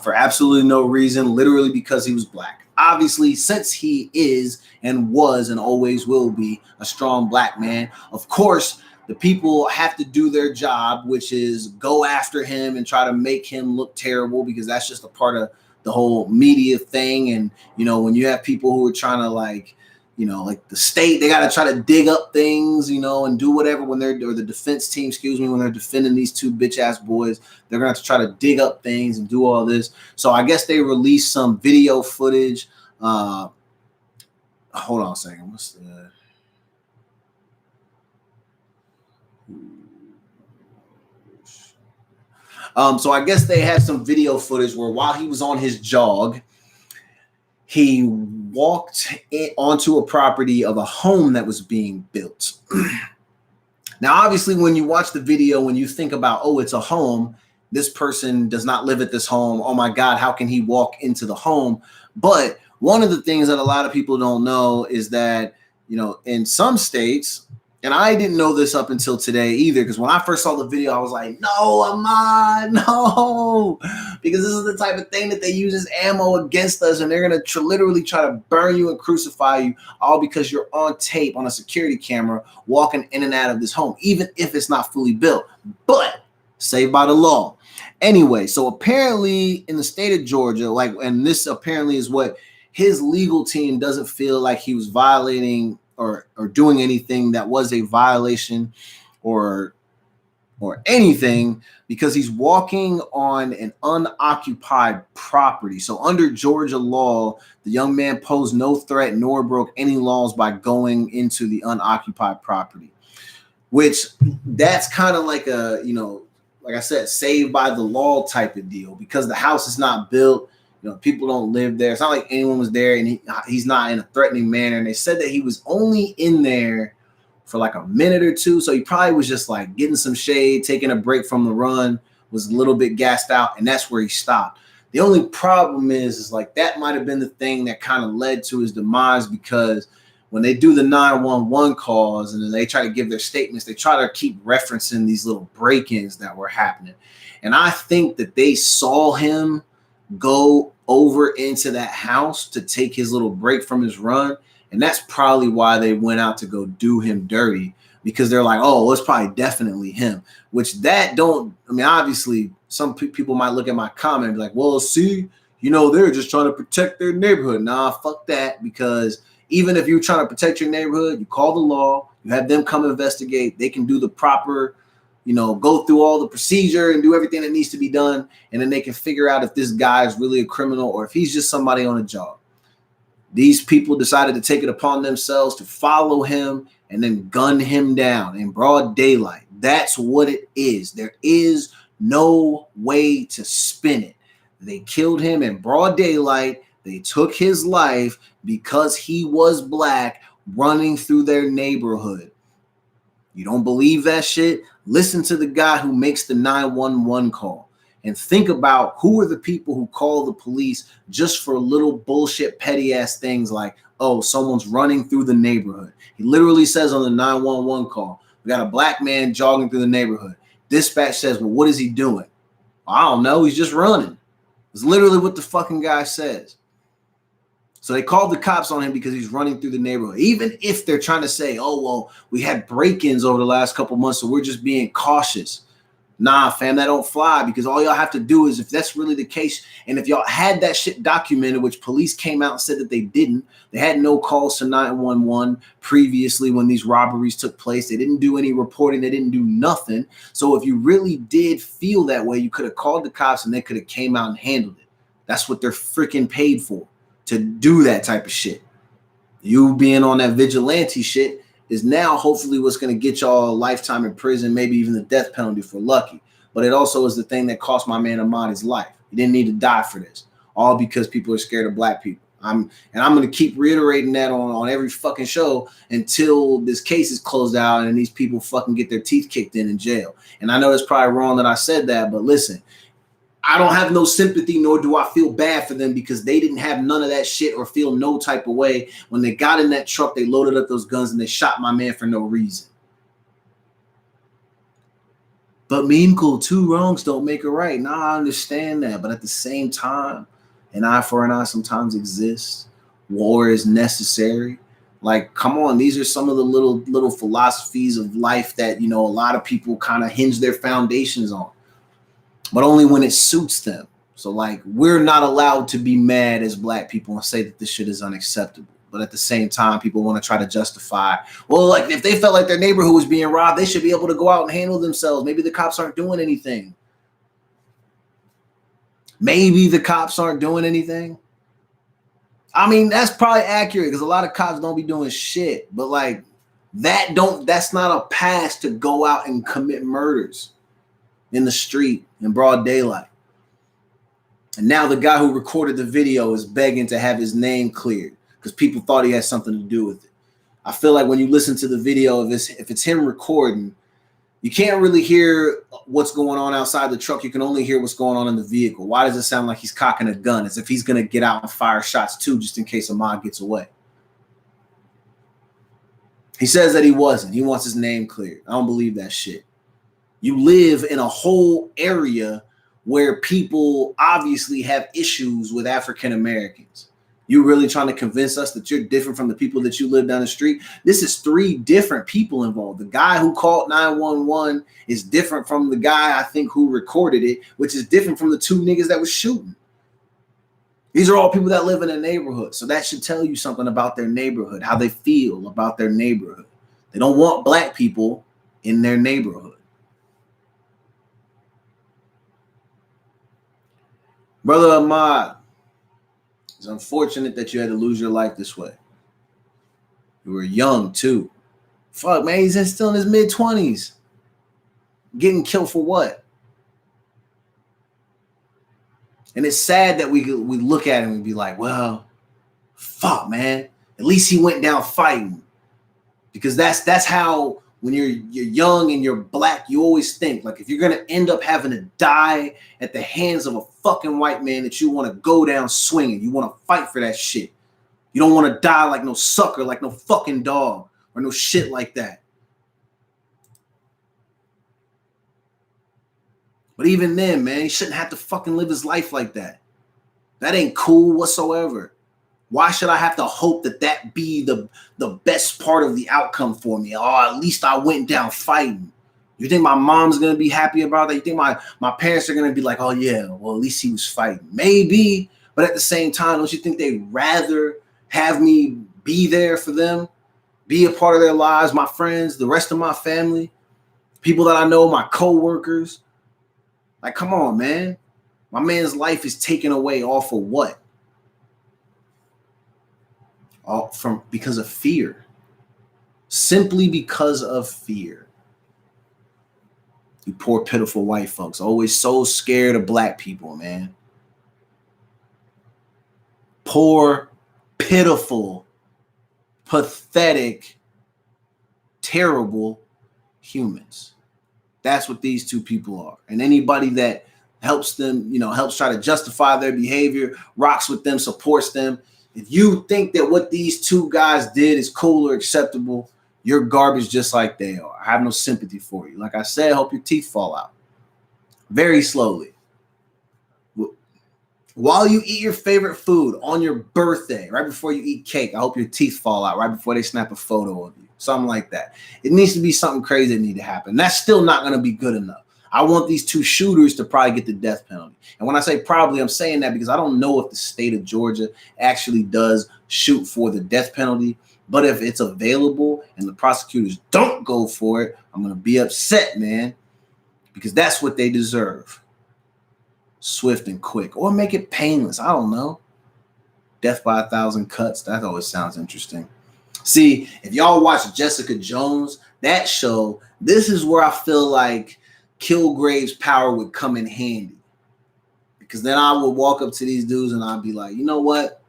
for absolutely no reason, literally because he was black. Obviously, since he is and was and always will be a strong black man, of course, the people have to do their job, which is go after him and try to make him look terrible, because that's just a part of the whole media thing. And when you have people who are trying to like the state, they got to try to dig up things, and do whatever when or the defense team, when they're defending these two bitch ass boys, they're gonna have to try to dig up things and do all this. So I guess they released some video footage. Hold on a second. What's the So I guess they had some video footage where while he was on his jog, he walked onto a property of a home that was being built. Now, obviously, when you watch the video, when you think about, oh, it's a home, this person does not live at this home. Oh, my God, how can he walk into the home? But one of the things that a lot of people don't know is that, in some states, and I didn't know this up until today either, because when I first saw the video, I was like, no, Ahmad, no, because this is the type of thing that they use as ammo against us, and they're going to literally try to burn you and crucify you, all because you're on tape on a security camera walking in and out of this home, even if it's not fully built, but saved by the law. Anyway, so apparently in the state of Georgia, and this apparently is what his legal team doesn't feel like he was violating or doing anything that was a violation or anything, because he's walking on an unoccupied property. So under Georgia law, the young man posed no threat nor broke any laws by going into the unoccupied property, which that's kind of like a, like I said, saved by the law type of deal, because the house is not built. People don't live there. It's not like anyone was there, and he's not in a threatening manner. And they said that he was only in there for like a minute or two. So he probably was just like getting some shade, taking a break from the run, was a little bit gassed out, and that's where he stopped. The only problem is like that might have been the thing that kind of led to his demise, because when they do the 911 calls and then they try to give their statements, they try to keep referencing these little break-ins that were happening. And I think that they saw him go over into that house to take his little break from his run. And that's probably why they went out to go do him dirty, because they're like, oh, it's probably definitely him, obviously some people might look at my comment and be like, well, see, they're just trying to protect their neighborhood. Nah, fuck that. Because even if you're trying to protect your neighborhood, you call the law, you have them come investigate. They can do the proper, go through all the procedure and do everything that needs to be done. And then they can figure out if this guy is really a criminal or if he's just somebody on a job. These people decided to take it upon themselves to follow him and then gun him down in broad daylight. That's what it is. There is no way to spin it. They killed him in broad daylight. They took his life because he was black running through their neighborhood. You don't believe that shit? Listen to the guy who makes the 911 call and think about who are the people who call the police just for little bullshit petty ass things like, oh, someone's running through the neighborhood. He literally says on the 911 call, we got a black man jogging through the neighborhood. Dispatch says, well, what is he doing? I don't know. He's just running. It's literally what the fucking guy says. So they called the cops on him because he's running through the neighborhood. Even if they're trying to say, oh, well, we had break-ins over the last couple months, so we're just being cautious. Nah, fam, that don't fly because all y'all have to do is if that's really the case, and if y'all had that shit documented, which police came out and said that they didn't, they had no calls to 911 previously when these robberies took place. They didn't do any reporting. They didn't do nothing. So if you really did feel that way, you could have called the cops and they could have came out and handled it. That's what they're freaking paid for. To do that type of shit. You being on that vigilante shit is now hopefully what's going to get y'all a lifetime in prison, maybe even the death penalty for lucky. But it also is the thing that cost my man Ahmad his life. He didn't need to die for this, all because people are scared of black people. I'm going to keep reiterating that on every fucking show until this case is closed out and these people fucking get their teeth kicked in jail. And I know it's probably wrong that I said that, but listen, I don't have no sympathy, nor do I feel bad for them because they didn't have none of that shit or feel no type of way. When they got in that truck, they loaded up those guns and they shot my man for no reason. But meme cool, 2 wrongs don't make a right. Nah, I understand that. But at the same time, an eye for an eye sometimes exists. War is necessary. Like, come on, these are some of the little philosophies of life that, a lot of people kind of hinge their foundations on. But only when it suits them. So like, we're not allowed to be mad as black people and say that this shit is unacceptable. But at the same time, people want to try to justify, well, like if they felt like their neighborhood was being robbed, they should be able to go out and handle themselves. Maybe the cops aren't doing anything. Maybe the cops aren't doing anything. I mean, that's probably accurate because a lot of cops don't be doing shit. But like that's not a pass to go out and commit murders in the street in broad daylight. And now the guy who recorded the video is begging to have his name cleared because people thought he had something to do with it. I feel like when you listen to the video, if it's him recording, you can't really hear what's going on outside the truck. You can only hear what's going on in the vehicle. Why does it sound like he's cocking a gun as if he's going to get out and fire shots too, just in case Ahmad gets away? He says that he wasn't. He wants his name cleared. I don't believe that shit. You live in a whole area where people obviously have issues with African Americans. You really trying to convince us that you're different from the people that you live down the street? This is 3 different people involved. The guy who called 911 is different from the guy, I think, who recorded it, which is different from the 2 niggas that was shooting. These are all people that live in a neighborhood. So that should tell you something about their neighborhood, how they feel about their neighborhood. They don't want black people in their neighborhood. Brother Ahmad, it's unfortunate that you had to lose your life this way. You were young too. Fuck, man, he's still in his mid-20s. Getting killed for what? And it's sad that we look at him and be like, well, fuck, man. At least he went down fighting. Because that's how, when you're young and you're black, you always think, like, if you're going to end up having to die at the hands of a fucking white man, that you want to go down swinging. You want to fight for that shit. You don't want to die like no sucker, like no fucking dog, or no shit like that. But even then, man, he shouldn't have to fucking live his life like that. That ain't cool whatsoever. Why should I have to hope that be the best part of the outcome for me? Oh, at least I went down fighting. You think my mom's going to be happy about that? You think my parents are going to be like, oh, yeah, well, at least he was fighting? Maybe. But at the same time, don't you think they'd rather have me be there for them, be a part of their lives, my friends, the rest of my family? People that I know, my co-workers. Like, come on, man. My man's life is taken away all for what? All from because of fear. Simply because of fear. You poor, pitiful white folks. Always so scared of black people, man. Poor, pitiful, pathetic, terrible humans. That's what these two people are. And anybody that helps them, helps try to justify their behavior, rocks with them, supports them. If you think that what these two guys did is cool or acceptable, you're garbage just like they are. I have no sympathy for you. Like I said, I hope your teeth fall out. Very slowly. While you eat your favorite food on your birthday, right before you eat cake, I hope your teeth fall out right before they snap a photo of you. Something like that. It needs to be something crazy that need to happen. That's still not going to be good enough. I want these two shooters to probably get the death penalty. And when I say probably, I'm saying that because I don't know if the state of Georgia actually does shoot for the death penalty. But if it's available and the prosecutors don't go for it, I'm going to be upset, man, because that's what they deserve. Swift and quick, or make it painless. I don't know. Death by 1,000 cuts. That always sounds interesting. See, if y'all watch Jessica Jones, that show, this is where I feel like Kilgrave's power would come in handy. Because then I would walk up to these dudes and I'd be like, you know what?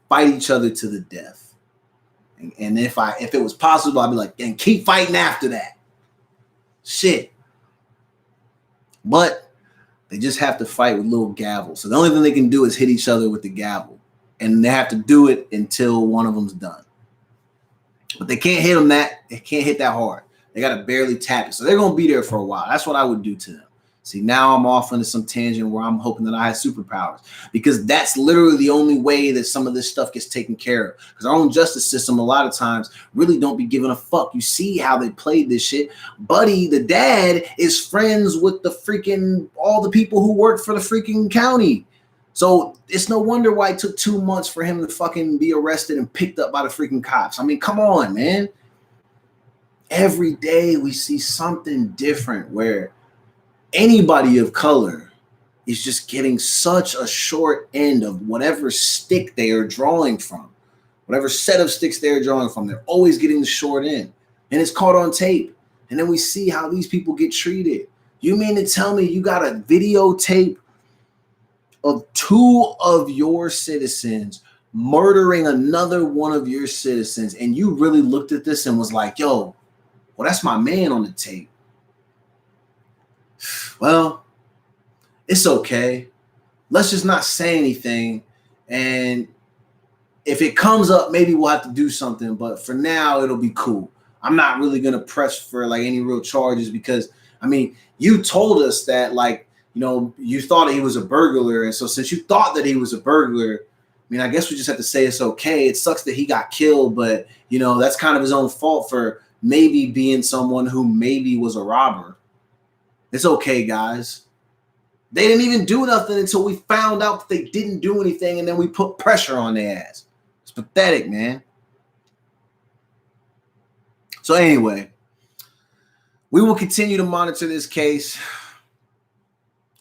Fight each other to the death. And if it was possible, I'd be like, and keep fighting after that. Shit. But they just have to fight with little gavels. So the only thing they can do is hit each other with the gavel. And they have to do it until one of them's done. But they can't hit them they can't hit that hard. They got to barely tap it. So they're going to be there for a while. That's what I would do to them. See, now I'm off into some tangent where I'm hoping that I have superpowers, because that's literally the only way that some of this stuff gets taken care of. Because our own justice system, a lot of times, really don't be giving a fuck. You see how they played this shit. Buddy, the dad, is friends with all the people who work for the freaking county. So it's no wonder why it took 2 months for him to fucking be arrested and picked up by the freaking cops. I mean, come on, man. Every day we see something different where anybody of color is just getting such a short end of whatever stick they are drawing from, whatever set of sticks they're drawing from. They're always getting the short end, and it's caught on tape. And then we see how these people get treated. You mean to tell me you got a videotape of 2 of your citizens murdering another one of your citizens, and you really looked at this and was like, yo, well, that's my man on the tape. Well, it's okay. Let's just not say anything. And if it comes up, maybe we'll have to do something. But for now, it'll be cool. I'm not really going to press for like any real charges because, I mean, you told us that you thought he was a burglar. And so since you thought that he was a burglar, I mean, I guess we just have to say it's okay. It sucks that he got killed, but, that's kind of his own fault for maybe being someone who maybe was a robber. It's okay, guys. They didn't even do nothing until we found out that they didn't do anything, and then we put pressure on their ass. It's pathetic, man. So anyway, we will continue to monitor this case.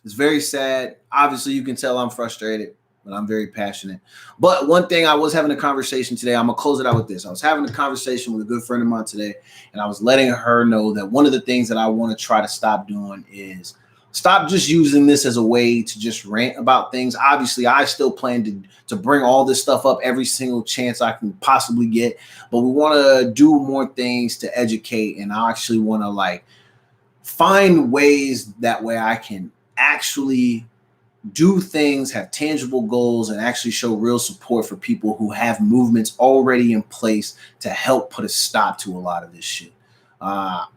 It's very sad. Obviously, you can tell I'm frustrated, but I'm very passionate. But one thing, I was having a conversation today. I'm going to close it out with this. I was having a conversation with a good friend of mine today, and I was letting her know that one of the things that I want to try to stop doing is stop just using this as a way to just rant about things. Obviously, I still plan to bring all this stuff up every single chance I can possibly get, but we want to do more things to educate, and I actually want to find ways that way I can actually do things, have tangible goals, and actually show real support for people who have movements already in place to help put a stop to a lot of this shit. I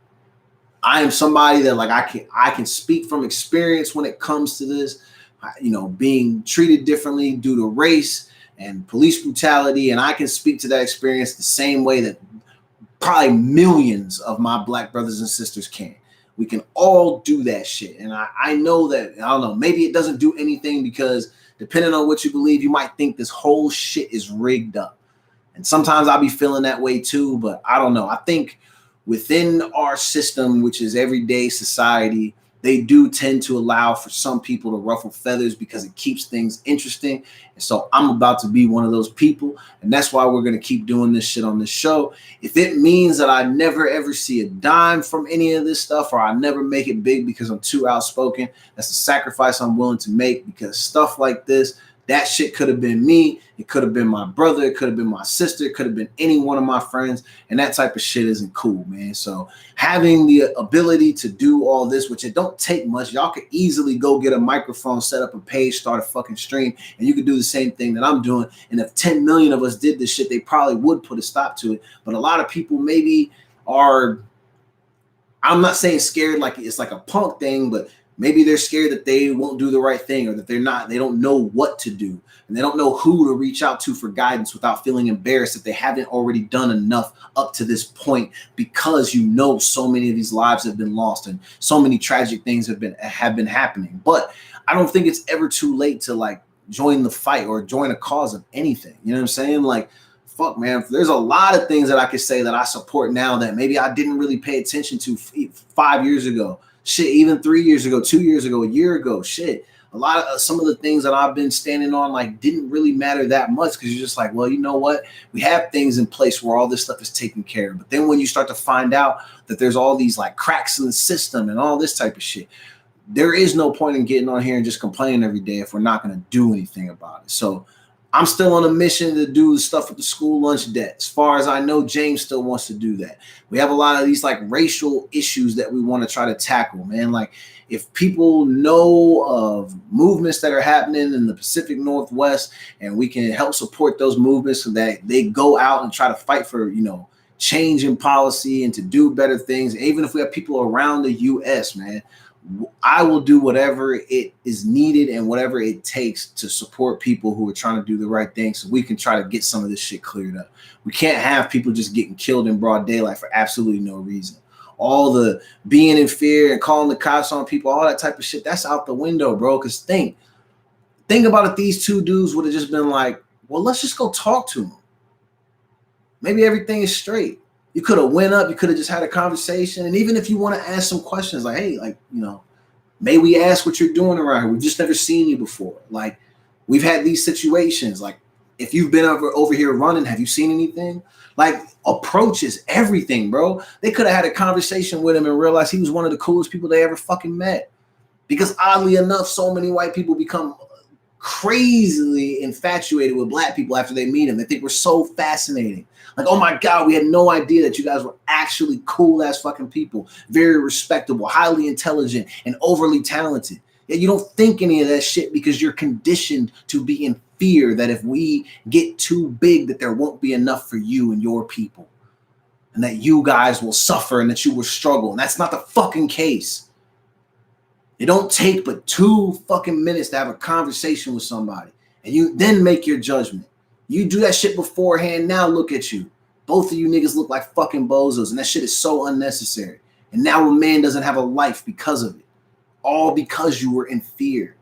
am somebody that I can speak from experience when it comes to this, being treated differently due to race and police brutality. And I can speak to that experience the same way that probably millions of my black brothers and sisters can. We can all do that shit. And I know that, I don't know, maybe it doesn't do anything because depending on what you believe, you might think this whole shit is rigged up. And sometimes I'll be feeling that way too, but I don't know. I think within our system, which is everyday society, they do tend to allow for some people to ruffle feathers because it keeps things interesting. And so I'm about to be one of those people. And that's why we're going to keep doing this shit on this show. If it means that I never ever see a dime from any of this stuff, or I never make it big because I'm too outspoken, that's a sacrifice I'm willing to make, because stuff like this, that shit could have been me. It could have been my brother. It could have been my sister. It could have been any one of my friends. And that type of shit isn't cool, man. So having the ability to do all this, which it don't take much, y'all could easily go get a microphone, set up a page, start a fucking stream, and you could do the same thing that I'm doing. And if 10 million of us did this shit, they probably would put a stop to it. But a lot of people maybe are, I'm not saying scared like it's like a punk thing, but maybe they're scared that they won't do the right thing, or that they don't know what to do, and they don't know who to reach out to for guidance without feeling embarrassed that they haven't already done enough up to this point, because so many of these lives have been lost and so many tragic things have been happening. But I don't think it's ever too late to like join the fight or join a cause of anything. You know what I'm saying? Like, fuck, man, there's a lot of things that I could say that I support now that maybe I didn't really pay attention to 5 years ago. Shit, even 3 years ago, 2 years ago, a year ago, shit. A lot of some of the things that I've been standing on like didn't really matter that much, because you're just like, well, you know what? We have things in place where all this stuff is taken care of. But then when you start to find out that there's all these like cracks in the system and all this type of shit, there is no point in getting on here and just complaining every day if we're not going to do anything about it. So I'm still on a mission to do the stuff with the school lunch debt. As far as I know, James still wants to do that. We have a lot of these like racial issues that we want to try to tackle, man. Like, if people know of movements that are happening in the Pacific Northwest, and we can help support those movements so that they go out and try to fight for, change in policy and to do better things. Even if we have people around the U.S., man, I will do whatever it is needed and whatever it takes to support people who are trying to do the right thing, so we can try to get some of this shit cleared up. We can't have people just getting killed in broad daylight for absolutely no reason. All the being in fear and calling the cops on people, all that type of shit, that's out the window, bro. Because think about it. These two dudes would have just been like, well, let's just go talk to them. Maybe everything is straight. You could have went up, you could have just had a conversation. And even if you want to ask some questions, like, hey, like, may we ask what you're doing around here? We've just never seen you before. Like, we've had these situations. Like, if you've been over here running, have you seen anything? Like, approach is everything, bro. They could have had a conversation with him and realized he was one of the coolest people they ever fucking met. Because oddly enough, so many white people become crazily infatuated with black people after they meet him. They think we're so fascinating. Like, oh my God, we had no idea that you guys were actually cool ass fucking people, very respectable, highly intelligent, and overly talented. Yet you don't think any of that shit because you're conditioned to be in fear that if we get too big, that there won't be enough for you and your people, and that you guys will suffer and that you will struggle. And that's not the fucking case. It don't take but 2 fucking minutes to have a conversation with somebody, and you then make your judgment. You do that shit beforehand. Now look at you. Both of you niggas look like fucking bozos, and that shit is so unnecessary. And now a man doesn't have a life because of it. All because you were in fear.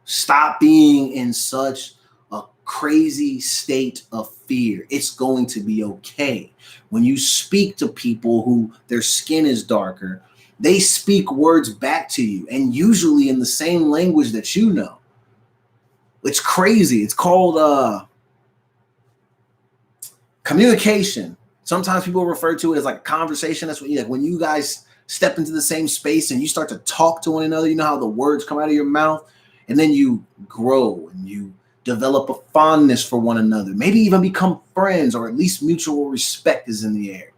Stop being in such a crazy state of fear. It's going to be okay. When you speak to people who their skin is darker, they speak words back to you, and usually in the same language that you know. It's crazy. It's called communication. Sometimes people refer to it as like conversation. That's what like when you guys step into the same space and you start to talk to one another, you know how the words come out of your mouth, and then you grow and you develop a fondness for one another, maybe even become friends, or at least mutual respect is in the air.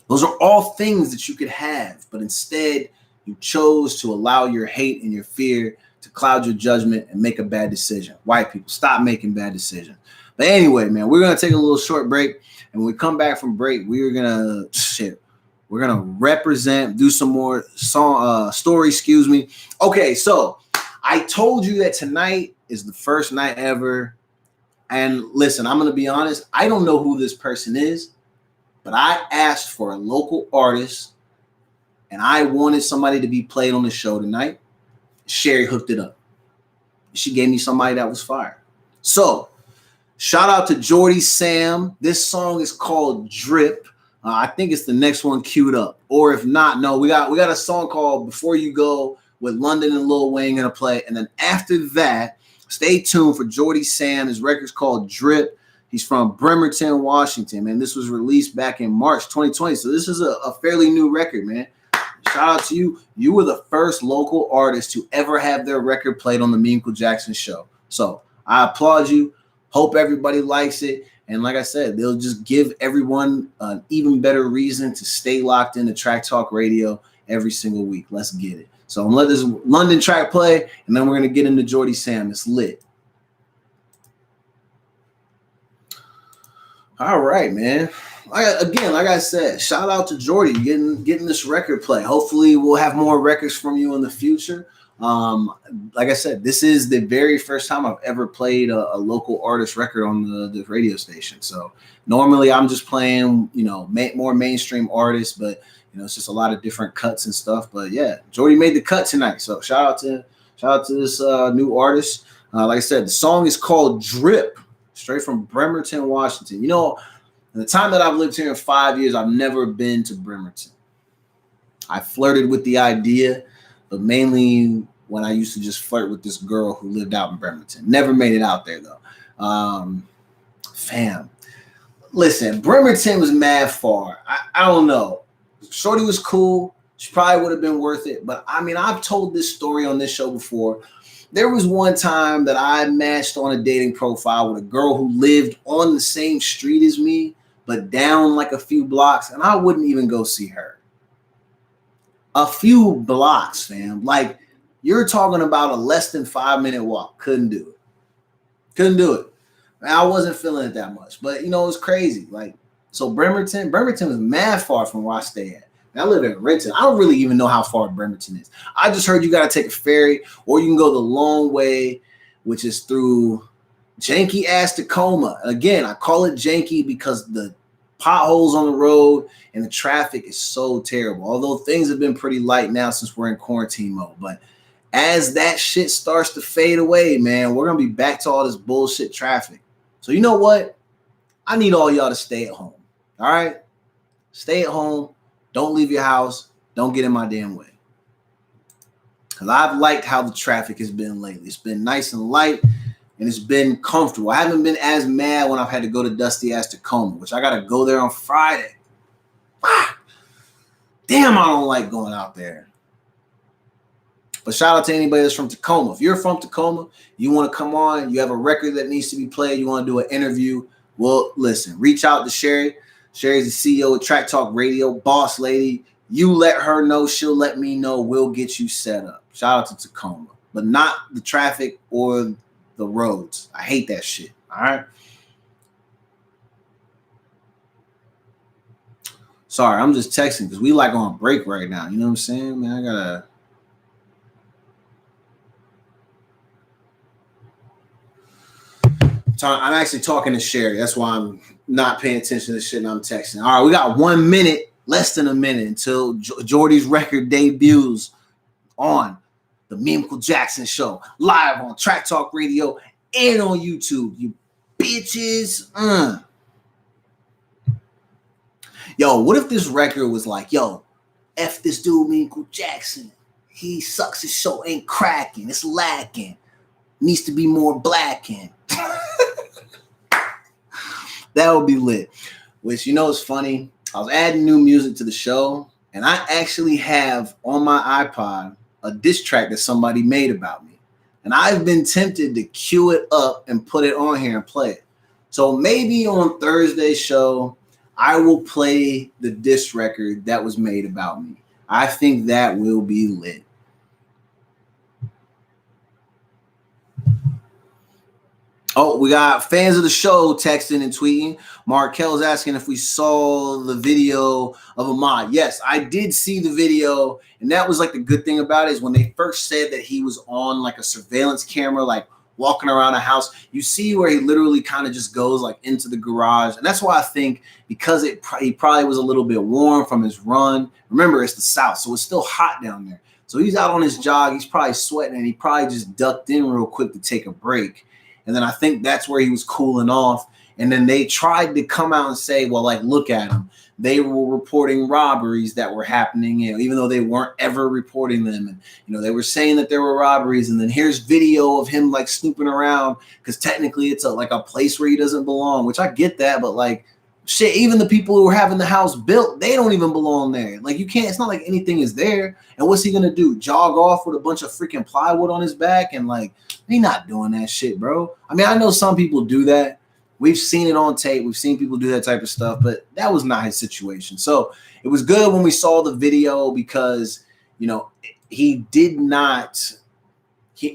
Those are all things that you could have, but instead you chose to allow your hate and your fear to cloud your judgment and make a bad decision. White people, stop making bad decisions. But anyway, man, we're going to take a little short break. And when we come back from break, we're going to represent, do some more story, Okay, so I told you that tonight is the first night ever. And listen, I'm going to be honest. I don't know who this person is, but I asked for a local artist and I wanted somebody to be played on the show tonight. Sherry hooked it up. She gave me somebody that was fire. So shout out to Jordy Sam. This song is called Drip I think it's the next one queued up. Or if not, no, we got a song called Before You Go with London and Lil Wayne gonna play. And then after that, stay tuned for Jordy Sam. His record's called Drip. He's from Bremerton, Washington, man. This was released back in March 2020. So this is a fairly new record, man. Shout out to you. You were the first local artist to ever have their record played on the Meaningful Jackson show. So I applaud you. Hope everybody likes it. And like I said, they'll just give everyone an even better reason to stay locked into Track Talk Radio every single week. Let's get it. So I'm going to let this London track play, and then we're going to get into Jordy Sam. It's lit. All right, man. Like I said, shout out to Jordy getting this record play. Hopefully we'll have more records from you in the future. Like I said, this is the very first time I've ever played a local artist record on the radio station. So normally I'm just playing, more mainstream artists, but it's just a lot of different cuts and stuff. But yeah, Jordy made the cut tonight. So shout out to this new artist. Like I said, the song is called Drip, straight from Bremerton, Washington. In the time that I've lived here in 5 years, I've never been to Bremerton. I flirted with the idea, but mainly when I used to just flirt with this girl who lived out in Bremerton. Never made it out there, though. Fam. Listen, Bremerton was mad far. I don't know. Shorty was cool. She probably would have been worth it. But, I've told this story on this show before. There was one time that I matched on a dating profile with a girl who lived on the same street as me, but down like a few blocks, and I wouldn't even go see her. A few blocks, fam. Like, you're talking about a less than 5-minute walk. Couldn't do it. I wasn't feeling it that much, but it was crazy. Like, so Bremerton was mad far from where I stay at. I live in Renton. I don't really even know how far Bremerton is. I just heard you got to take a ferry, or you can go the long way, which is through janky ass Tacoma. Again, I call it janky because the potholes on the road and the traffic is so terrible. Although things have been pretty light now since we're in quarantine mode. But as that shit starts to fade away, man, we're going to be back to all this bullshit traffic. So you know what? I need all y'all to stay at home. All right? Stay at home. Don't leave your house. Don't get in my damn way. Because I've liked how the traffic has been lately. It's been nice and light, and it's been comfortable. I haven't been as mad when I've had to go to dusty ass Tacoma, which I got to go there on Friday. Damn, I don't like going out there. But shout out to anybody that's from Tacoma. If you're from Tacoma, you want to come on, you have a record that needs to be played, you want to do an interview, well, listen, reach out to Sherry. Sherry's the CEO of Track Talk Radio, boss lady. You let her know, she'll let me know. We'll get you set up. Shout out to Tacoma, but not the traffic or the roads. I hate that shit. All right. Sorry, I'm just texting because we like on break right now. You know what I'm saying, man? I'm actually talking to Sherry. That's why I'm not paying attention to the shit and I'm texting. All right, we got 1 minute, less than a minute until Jordy's record debuts on the Meaningful Jackson Show, live on Track Talk Radio and on YouTube. You bitches. Yo, what if this record was like, yo, F this dude, Meaningful Jackson. He sucks, his show ain't cracking. It's lacking. Needs to be more blacking. That would be lit. Which, it's funny. I was adding new music to the show, and I actually have on my iPod a diss track that somebody made about me. And I've been tempted to cue it up and put it on here and play it. So maybe on Thursday's show, I will play the diss record that was made about me. I think that will be lit. Oh, we got fans of the show texting and tweeting. Markel's asking if we saw the video of Ahmad. Yes, I did see the video. And that was like the good thing about it is when they first said that he was on like a surveillance camera, like walking around a house, you see where he literally kind of just goes like into the garage. And that's why I think because he probably was a little bit warm from his run. Remember, it's the South, so it's still hot down there. So he's out on his jog. He's probably sweating and he probably just ducked in real quick to take a break. And then I think that's where he was cooling off. And then they tried to come out and say, well, like, look at them. They were reporting robberies that were happening, even though they weren't ever reporting them. And, they were saying that there were robberies. And then here's video of him like snooping around because technically it's like a place where he doesn't belong, which I get that. But like, shit, even the people who are having the house built, they don't even belong there. Like, you can't, it's not like anything is there. And what's he going to do? Jog off with a bunch of freaking plywood on his back? And like, he not doing that shit, bro. I mean, I know some people do that. We've seen it on tape. We've seen people do that type of stuff, but that was not his situation. So it was good when we saw the video because, he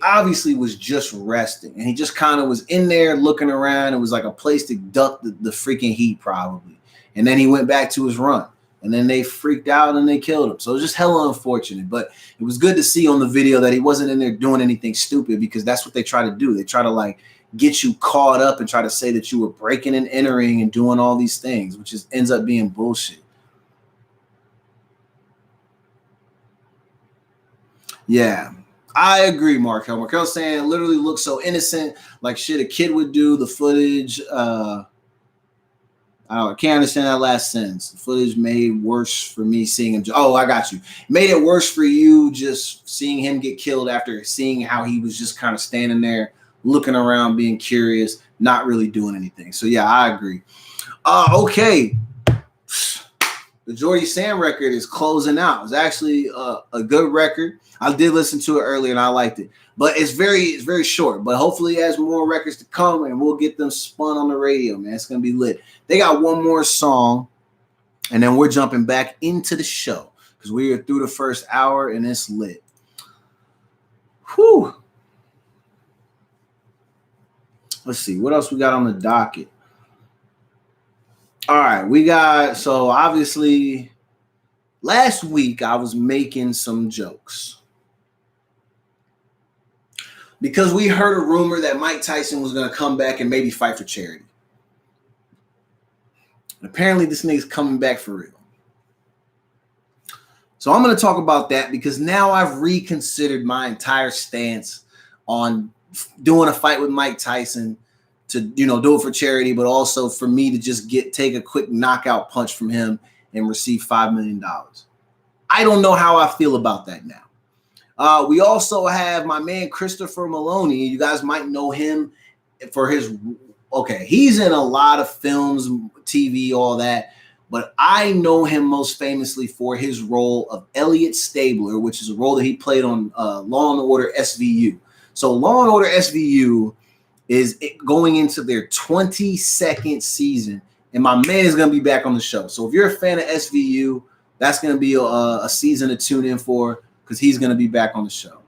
obviously was just resting and he just kind of was in there looking around. It was like a place to duck the freaking heat probably. And then he went back to his run and then they freaked out and they killed him. So it was just hella unfortunate, but it was good to see on the video that he wasn't in there doing anything stupid because that's what they try to do. They try to like get you caught up and try to say that you were breaking and entering and doing all these things, which ends up being bullshit. Yeah, I agree, Markel. Markel's saying it literally looks so innocent, like shit a kid would do. The footage, I can't understand that last sentence. The footage made worse for me seeing him. Oh, I got you. Made it worse for you just seeing him get killed after seeing how he was just kind of standing there looking around, being curious, not really doing anything. So, yeah, I agree. Okay. The Jordy Sam record is closing out. It's actually a good record. I did listen to it earlier, and I liked it. But it's very short. But hopefully it has more records to come, and we'll get them spun on the radio, man. It's going to be lit. They got one more song, and then we're jumping back into the show because we are through the first hour, and it's lit. Whew. Let's see. What else we got on the docket? All right. So obviously, last week I was making some jokes because we heard a rumor that Mike Tyson was going to come back and maybe fight for charity. And apparently this nigga's coming back for real. So I'm going to talk about that because now I've reconsidered my entire stance on doing a fight with Mike Tyson to, do it for charity, but also for me to just take a quick knockout punch from him and receive $5 million. I don't know how I feel about that now. We also have my man, Christopher Maloney. You guys might know him for he's in a lot of films, TV, all that. But I know him most famously for his role of Elliot Stabler, which is a role that he played on Law & Order SVU. So Law & Order SVU is going into their 22nd season, and my man is going to be back on the show. So if you're a fan of SVU, that's going to be a season to tune in for because he's going to be back on the show.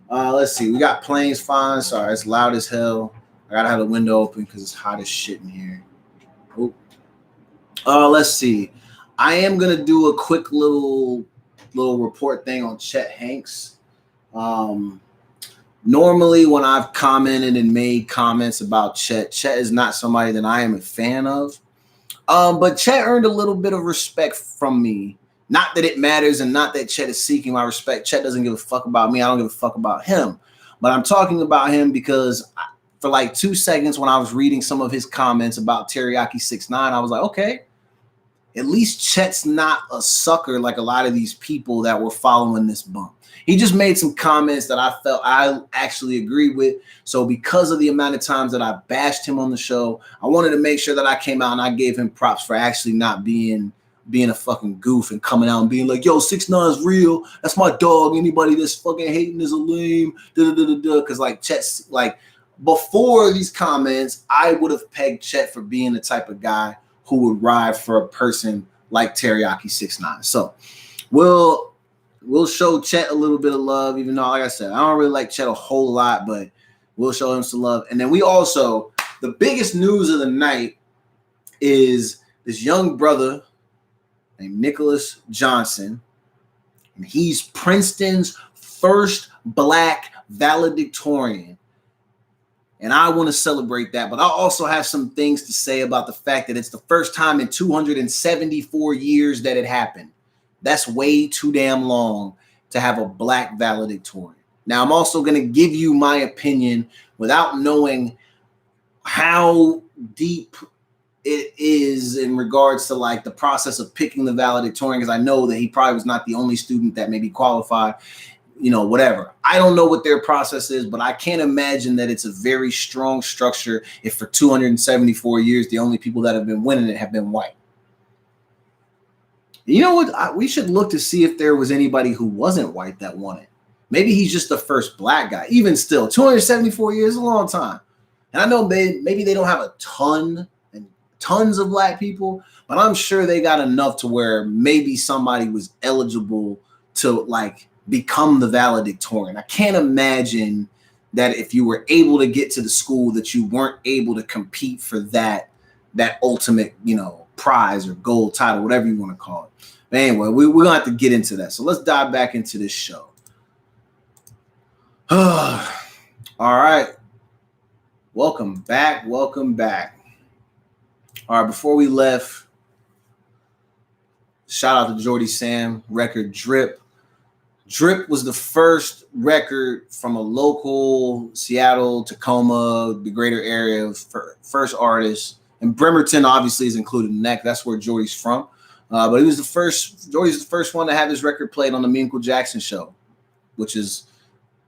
Let's see. We got Planes Fine. Sorry, it's loud as hell. I got to have the window open because it's hot as shit in here. Let's see. I am going to do a quick little report thing on Chet Hanks. Normally, when I've commented and made comments about Chet is not somebody that I am a fan of. But Chet earned a little bit of respect from me. Not that it matters and not that Chet is seeking my respect. Chet doesn't give a fuck about me. I don't give a fuck about him. But I'm talking about him because for like 2 seconds when I was reading some of his comments about Teriyaki 6ix9ine, I was like, okay, at least Chet's not a sucker like a lot of these people that were following this bump. He just made some comments that I felt I actually agreed with. So because of the amount of times that I bashed him on the show, I wanted to make sure that I came out and I gave him props for actually not being a fucking goof and coming out and being like, yo, 6ix9ine is real. That's my dog. Anybody that's fucking hating is a lame. Because like Chet's like before these comments, I would have pegged Chet for being the type of guy who would ride for a person like Teriyaki 6ix9ine. So we'll show Chet a little bit of love, even though, like I said, I don't really like Chet a whole lot, but we'll show him some love. And then the biggest news of the night is this young brother named Nicholas Johnson. And he's Princeton's first black valedictorian. And I want to celebrate that, but I also have some things to say about the fact that it's the first time in 274 years that it happened. That's way too damn long to have a black valedictorian. Now, I'm also going to give you my opinion without knowing how deep it is in regards to like the process of picking the valedictorian, because I know that he probably was not the only student that maybe qualified, whatever. I don't know what their process is, but I can't imagine that it's a very strong structure if for 274 years, the only people that have been winning it have been white. You know what? We should look to see if there was anybody who wasn't white that won it. Maybe he's just the first black guy. Even still, 274 years is a long time. And I know maybe they don't have a ton and tons of black people, but I'm sure they got enough to where maybe somebody was eligible to like become the valedictorian. I can't imagine that if you were able to get to the school that you weren't able to compete for that ultimate, prize or gold title, whatever you want to call it. But anyway, we're going to have to get into that. So let's dive back into this show. All right. Welcome back. All right, before we left, shout out to Jordy Sam, record Drip. Drip was the first record from a local Seattle, Tacoma, the greater area, first artist. And Bremerton obviously is included in that. That's where Jordy's from. But Jordy's the first one to have his record played on the Me and Uncle Jackson show, which is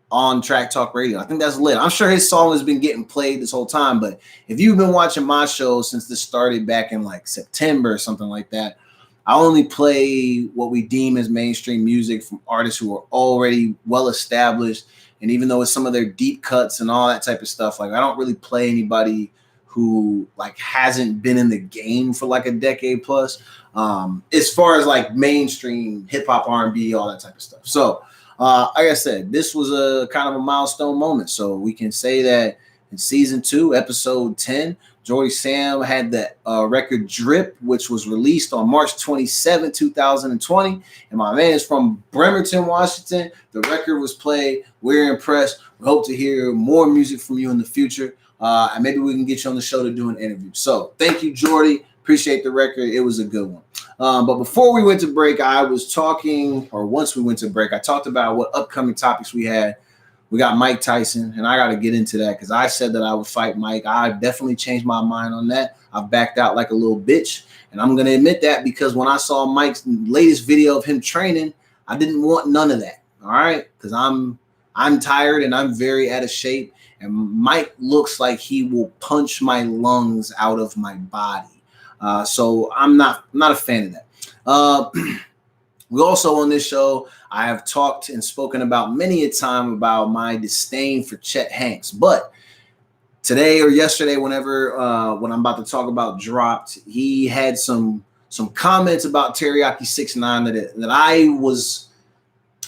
on Track Talk Radio. I think that's lit. I'm sure his song has been getting played this whole time, but if you've been watching my show since this started back in like September or something like that, I only play what we deem as mainstream music from artists who are already well established. And even though it's some of their deep cuts and all that type of stuff, like I don't really play anybody who like hasn't been in the game for like a decade plus, as far as like mainstream hip hop, R&B, all that type of stuff. So like I said, this was a kind of a milestone moment. So we can say that in season 2, episode 10, Jordy Sam had the record Drip, which was released on March 27, 2020. And my man is from Bremerton, Washington. The record was played. We're impressed. We hope to hear more music from you in the future. And maybe we can get you on the show to do an interview. So thank you, Jordy. Appreciate the record. It was a good one. But before we went to break, once we went to break, I talked about what upcoming topics we had. We got Mike Tyson, and I got to get into that because I said that I would fight Mike. I've definitely changed my mind on that. I've backed out like a little bitch, and I'm going to admit that because when I saw Mike's latest video of him training, I didn't want none of that, all right? Because I'm tired and I'm very out of shape, and Mike looks like he will punch my lungs out of my body. So I'm not a fan of that. We also on this show, I have talked and spoken about many a time about my disdain for Chet Hanks. But today or yesterday, whenever when I'm about to talk about dropped, he had some comments about Teriyaki 6ix9ine that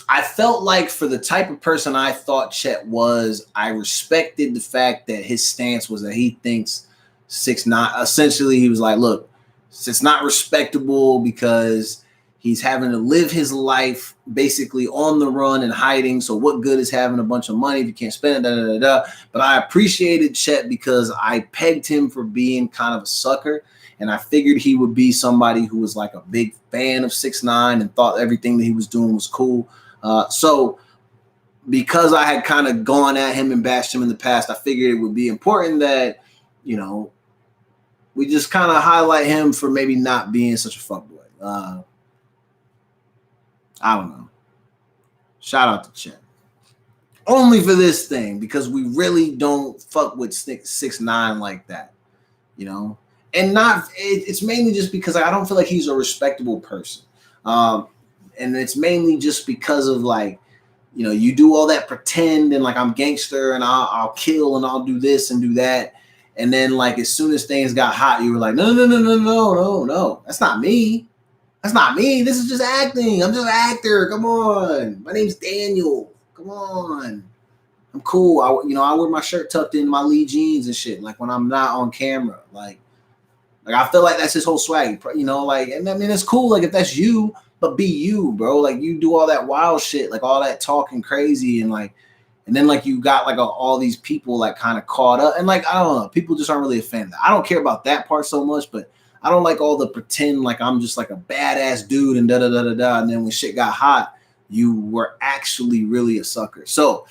I felt like for the type of person I thought Chet was, I respected the fact that his stance was that he thinks 6ix9ine, essentially he was like, look, it's not respectable because he's having to live his life basically on the run and hiding. So what good is having a bunch of money if you can't spend it? But I appreciated Chet because I pegged him for being kind of a sucker. And I figured he would be somebody who was like a big fan of 6ix9ine and thought everything that he was doing was cool. So because I had kind of gone at him and bashed him in the past, I figured it would be important that, we just kind of highlight him for maybe not being such a fuckboy. I don't know. Shout out to Chet. Only for this thing, because we really don't fuck with 6ix9ine like that, And it's mainly just because I don't feel like he's a respectable person. And it's mainly just because of like, you do all that pretend and like I'm gangster and I'll kill and I'll do this and do that. And then like as soon as things got hot, you were like, no. That's not me. That's not me. This is just acting. I'm just an actor. Come on. My name's Daniel. Come on. I'm cool. I wear my shirt tucked in my Lee jeans and shit. Like when I'm not on camera, like I feel like that's his whole swag, and I mean, it's cool. Like if that's you, but be you, bro. Like you do all that wild shit, like all that talking crazy and then like you got like all these people like kind of caught up and like, I don't know, people just aren't really a fan of that. I don't care about that part so much, but I don't like all the pretend like I'm just like a badass dude and da-da-da-da-da. And then when shit got hot, you were actually really a sucker. So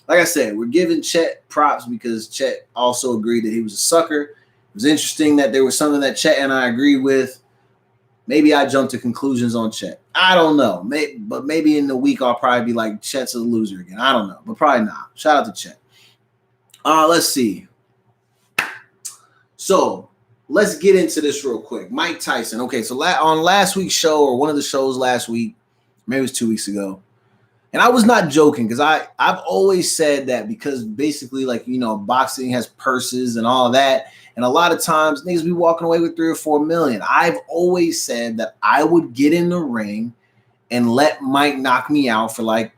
like I said, we're giving Chet props because Chet also agreed that he was a sucker. was interesting that there was something that Chet and I agree with. Maybe I jumped to conclusions on Chet. I don't know. But maybe in the week I'll probably be like, Chet's a loser again. I don't know, but probably not. Shout out to Chet. Let's see. So let's get into this real quick. Mike Tyson. Okay, so on last week's show, or one of the shows last week, maybe it was 2 weeks ago, and I was not joking, because I've always said that, because basically, like, boxing has purses and all of that. And a lot of times niggas be walking away with 3 or 4 million. I've always said that I would get in the ring and let Mike knock me out for like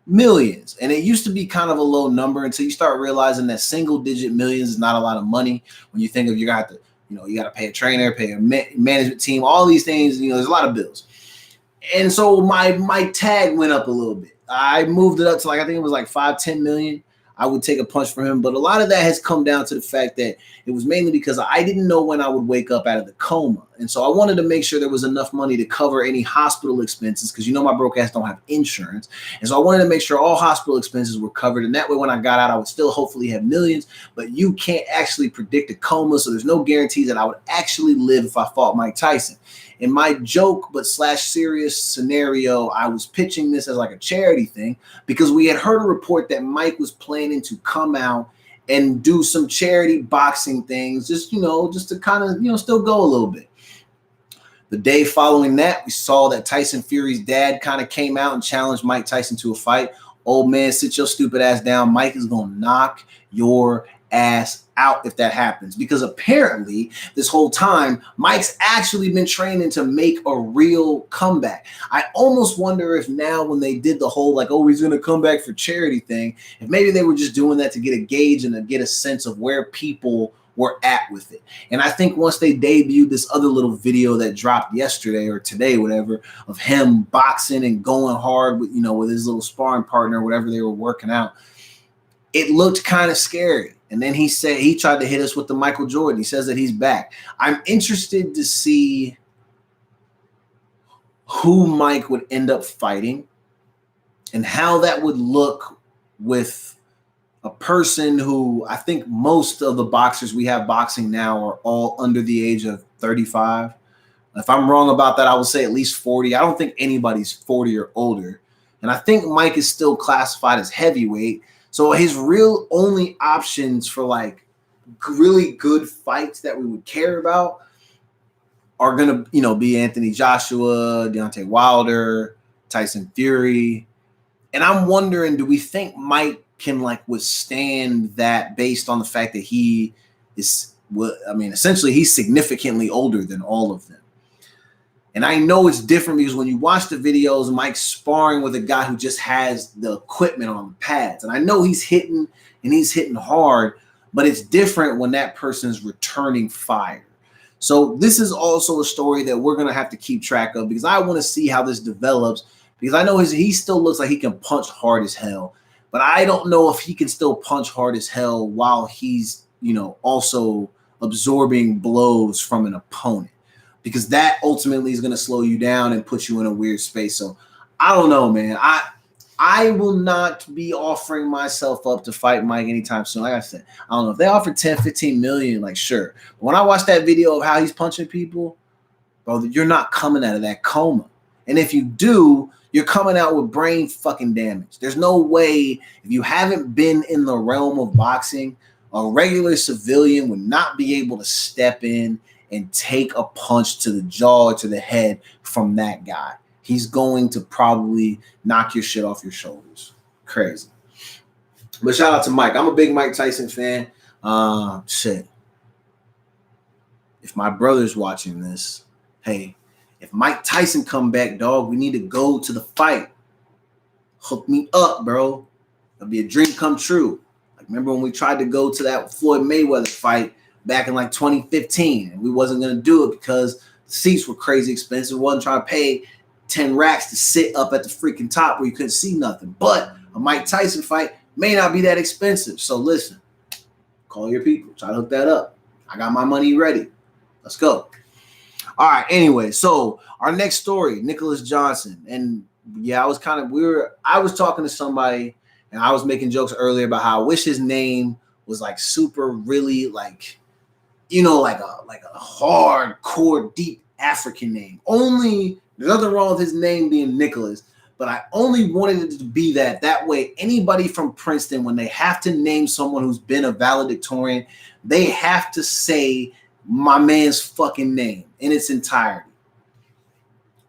millions. And it used to be kind of a low number until you start realizing that single digit millions is not a lot of money. When you think of, you got to pay a trainer, pay a management team, all these things, there's a lot of bills. And so my tag went up a little bit. I moved it up to, like, I think it was like 5-10 million. I would take a punch for him. But a lot of that has come down to the fact that it was mainly because I didn't know when I would wake up out of the coma. And so I wanted to make sure there was enough money to cover any hospital expenses, because my broke ass don't have insurance. And so I wanted to make sure all hospital expenses were covered. And that way, when I got out, I would still hopefully have millions. But you can't actually predict a coma, so there's no guarantee that I would actually live if I fought Mike Tyson. In my joke but / serious scenario, I was pitching this as like a charity thing, because we had heard a report that Mike was planning to come out and do some charity boxing things, just to kind of, still go a little bit. The day following that, we saw that Tyson Fury's dad kind of came out and challenged Mike Tyson to a fight. Old man, sit your stupid ass down. Mike is going to knock your ass out if that happens, because apparently this whole time Mike's actually been training to make a real comeback. I almost wonder if now, when they did the whole like, oh, he's gonna come back for charity thing, if maybe they were just doing that to get a gauge and to get a sense of where people were at with it. And I think once they debuted this other little video that dropped yesterday or today, whatever, of him boxing and going hard with with his little sparring partner, whatever they were working out, it looked kind of scary. And then he said he tried to hit us with the Michael Jordan. He says that he's back. I'm interested to see who Mike would end up fighting and how that would look with a person who, I think most of the boxers we have boxing now are all under the age of 35. If I'm wrong about that, I will say at least 40. I don't think anybody's 40 or older. And I think Mike is still classified as heavyweight. So his real only options for like really good fights that we would care about are going to, be Anthony Joshua, Deontay Wilder, Tyson Fury. And I'm wondering, do we think Mike can like withstand that based on the fact that he is, essentially he's significantly older than all of them. And I know it's different because when you watch the videos, Mike's sparring with a guy who just has the equipment on the pads. And I know he's hitting and he's hitting hard, but it's different when that person's returning fire. So this is also a story that we're going to have to keep track of, because I want to see how this develops, because I know he still looks like he can punch hard as hell, but I don't know if he can still punch hard as hell while he's, also absorbing blows from an opponent, because that ultimately is going to slow you down and put you in a weird space. So I don't know, man. I will not be offering myself up to fight Mike anytime soon. Like I said, I don't know if they offer 10, 15 million, like sure. But when I watch that video of how he's punching people, bro, you're not coming out of that coma. And if you do, you're coming out with brain fucking damage. There's no way, if you haven't been in the realm of boxing, a regular civilian would not be able to step in and take a punch to the jaw or to the head from that guy. He's going to probably knock your shit off your shoulders. Crazy. But shout out to Mike. I'm a big Mike Tyson fan. Shit. If my brother's watching this, hey, if Mike Tyson come back, dog, we need to go to the fight. Hook me up, bro. It'll be a dream come true. Like, remember when we tried to go to that Floyd Mayweather fight back in like 2015, and we wasn't going to do it because the seats were crazy expensive. We wasn't trying to pay 10 racks to sit up at the freaking top where you couldn't see nothing. But a Mike Tyson fight may not be that expensive. So listen, call your people. Try to hook that up. I got my money ready. Let's go. All right. Anyway, so our next story, Nicholas Johnson. And yeah, I was talking to somebody and I was making jokes earlier about how I wish his name was like super really like, like a hardcore, deep African name. Only there's nothing wrong with his name being Nicholas, but I only wanted it to be that. That way, anybody from Princeton, when they have to name someone who's been a valedictorian, they have to say my man's fucking name in its entirety.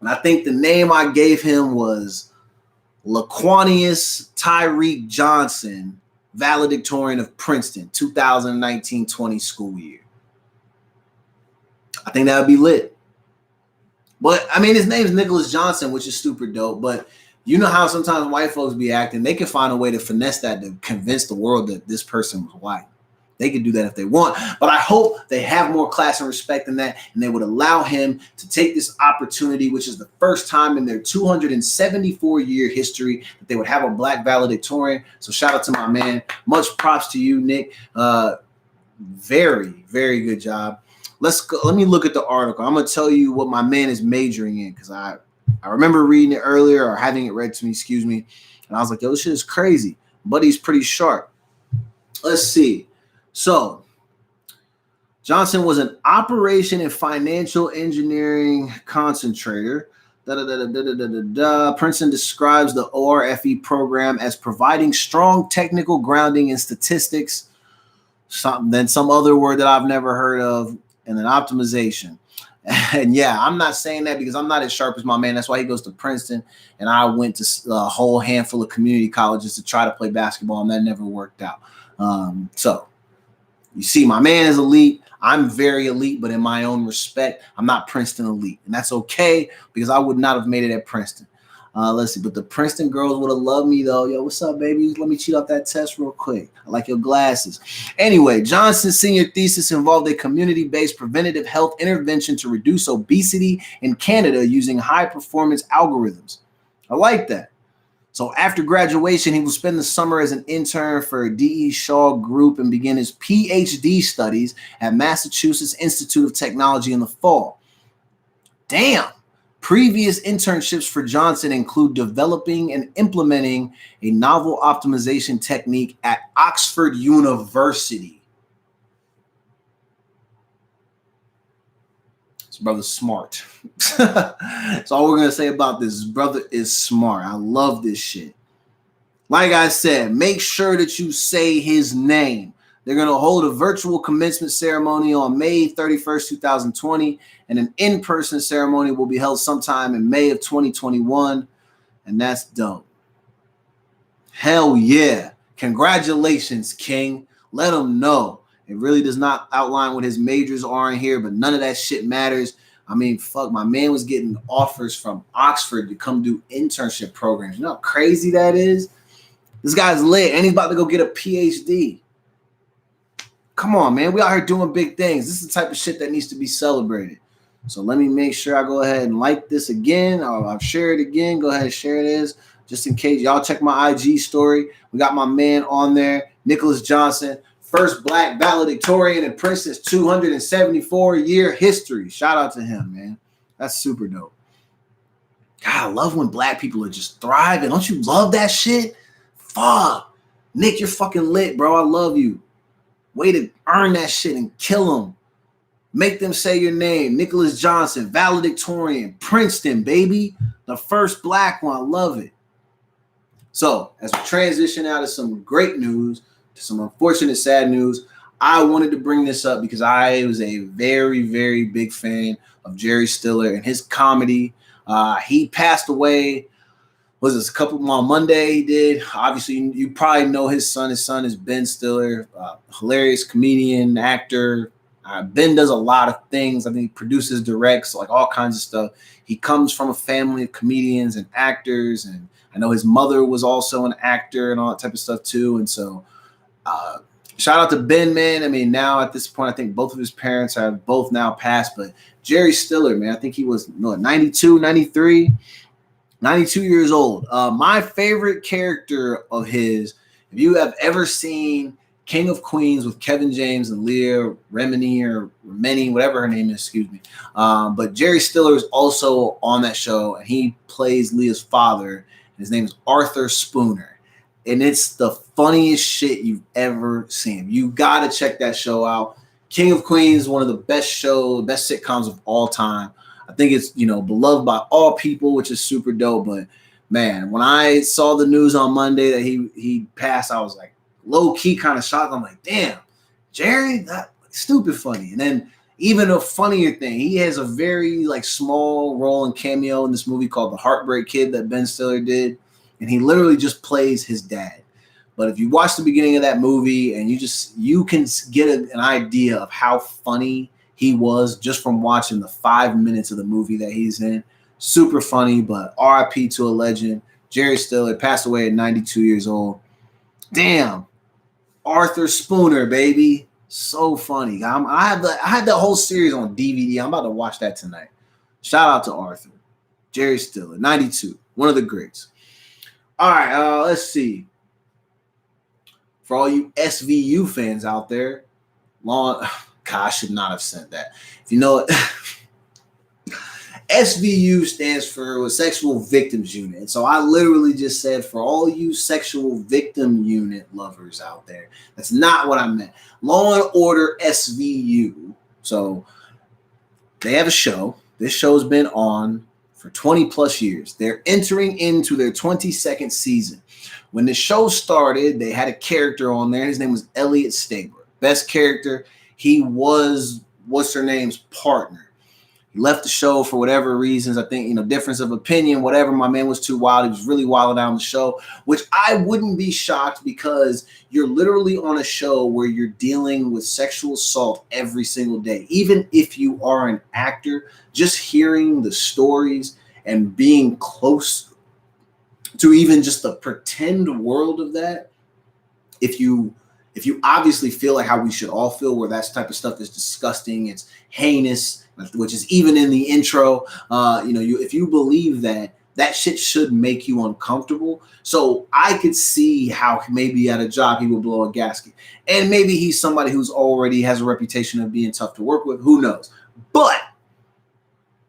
And I think the name I gave him was Laquanius Tyreek Johnson, valedictorian of Princeton, 2019-20 school year. I think that would be lit. But, I mean, his name is Nicholas Johnson, which is super dope. But you know how sometimes white folks be acting. They can find a way to finesse that to convince the world that this person was white. They could do that if they want. But I hope they have more class and respect than that, and they would allow him to take this opportunity, which is the first time in their 274-year history that they would have a black valedictorian. So shout out to my man. Much props to you, Nick. Very, very good job. Let's go. Let me look at the article. I'm going to tell you what my man is majoring in, because I remember reading it earlier, or having it read to me, excuse me, and I was like, yo, this shit is crazy. But he's pretty sharp. Let's see. So, Johnson was an operation and financial engineering concentrator. Princeton describes the ORFE program as providing strong technical grounding in statistics, then some other word that I've never heard of, and then optimization. And yeah, I'm not saying that because I'm not as sharp as my man. That's why he goes to Princeton, and I went to a whole handful of community colleges to try to play basketball, and that never worked out. So you see, my man is elite. I'm very elite, but in my own respect, I'm not Princeton elite. And that's okay, because I would not have made it at Princeton. Let's see. But the Princeton girls would have loved me, though. Yo, what's up, baby? Let me cheat off that test real quick. I like your glasses. Anyway, Johnson's senior thesis involved a community-based preventative health intervention to reduce obesity in Canada using high-performance algorithms. I like that. So after graduation, he will spend the summer as an intern for D.E. Shaw Group and begin his PhD studies at Massachusetts Institute of Technology in the fall. Damn. Previous internships for Johnson include developing and implementing a novel optimization technique at Oxford University. This brother's smart. That's all we're going to say about this. This brother is smart. I love this shit. Like I said, make sure that you say his name. They're going to hold a virtual commencement ceremony on May 31st, 2020, and an in-person ceremony will be held sometime in May of 2021, and that's dope. Hell yeah. Congratulations, King. Let him know. It really does not outline what his majors are in here, but none of that shit matters. I mean, fuck, my man was getting offers from Oxford to come do internship programs. You know how crazy that is? This guy's lit, and he's about to go get a PhD. Come on, man. We out here doing big things. This is the type of shit that needs to be celebrated. So let me make sure I go ahead and like this again. I'll share it again. Go ahead and share this just in case. Y'all check my IG story. We got my man on there, Nicholas Johnson, first black valedictorian in Princeton's 274-year history. Shout out to him, man. That's super dope. God, I love when black people are just thriving. Don't you love that shit? Fuck. Nick, you're fucking lit, bro. I love you. Way to earn that shit and kill them. Make them say your name. Nicholas Johnson, valedictorian, Princeton, baby. The first black one. I love it. So, as we transition out of some great news to some unfortunate, sad news, I wanted to bring this up because I was a very, very big fan of Jerry Stiller and his comedy. He passed away. Was this a couple on Monday he did? Obviously, you probably know his son. His son is Ben Stiller, hilarious comedian, actor. Ben does a lot of things. I think he produces, directs, like all kinds of stuff. He comes from a family of comedians and actors, and I know his mother was also an actor and all that type of stuff too. And so shout out to Ben, man. I mean, now at this point, I think both of his parents have both now passed, but Jerry Stiller, man, I think he was 92, 93. 92 years old. My favorite character of his, if you have ever seen King of Queens with Kevin James and Leah Remini or Remini, whatever her name is, excuse me. But Jerry Stiller is also on that show, and he plays Leah's father. His name is Arthur Spooner. And it's the funniest shit you've ever seen. You got to check that show out. King of Queens, one of the best sitcoms of all time. I think it's, beloved by all people, which is super dope. But man, when I saw the news on Monday that he passed, I was like low key kind of shocked. I'm like, damn, Jerry, that stupid funny. And then even a funnier thing, he has a very like small role and cameo in this movie called The Heartbreak Kid that Ben Stiller did, and he literally just plays his dad. But if you watch the beginning of that movie and you can get an idea of how funny he was just from watching the 5 minutes of the movie that he's in. Super funny, but RIP to a legend. Jerry Stiller passed away at 92 years old. Damn. Arthur Spooner, baby. So funny. I had that whole series on DVD. I'm about to watch that tonight. Shout out to Arthur. Jerry Stiller, 92. One of the greats. All right, let's see. For all you SVU fans out there, I should not have sent that. If you know it, SVU stands for Sexual Victims Unit. And so I literally just said for all you Sexual Victim Unit lovers out there. That's not what I meant. Law and Order SVU. So they have a show. This show's been on for 20 plus years. They're entering into their 22nd season. When the show started, they had a character on there. His name was Elliot Stabler. Best character. He was, what's-her-name's partner. He left the show for whatever reasons. I think, difference of opinion, whatever. My man was too wild. He was really wilding out on the show, which I wouldn't be shocked because you're literally on a show where you're dealing with sexual assault every single day. Even if you are an actor, just hearing the stories and being close to even just the pretend world of that, if you obviously feel like how we should all feel, where that type of stuff is disgusting, it's heinous, which is even in the intro, if you believe that shit should make you uncomfortable. So I could see how maybe at a job he would blow a gasket. And maybe he's somebody who's already has a reputation of being tough to work with. Who knows? But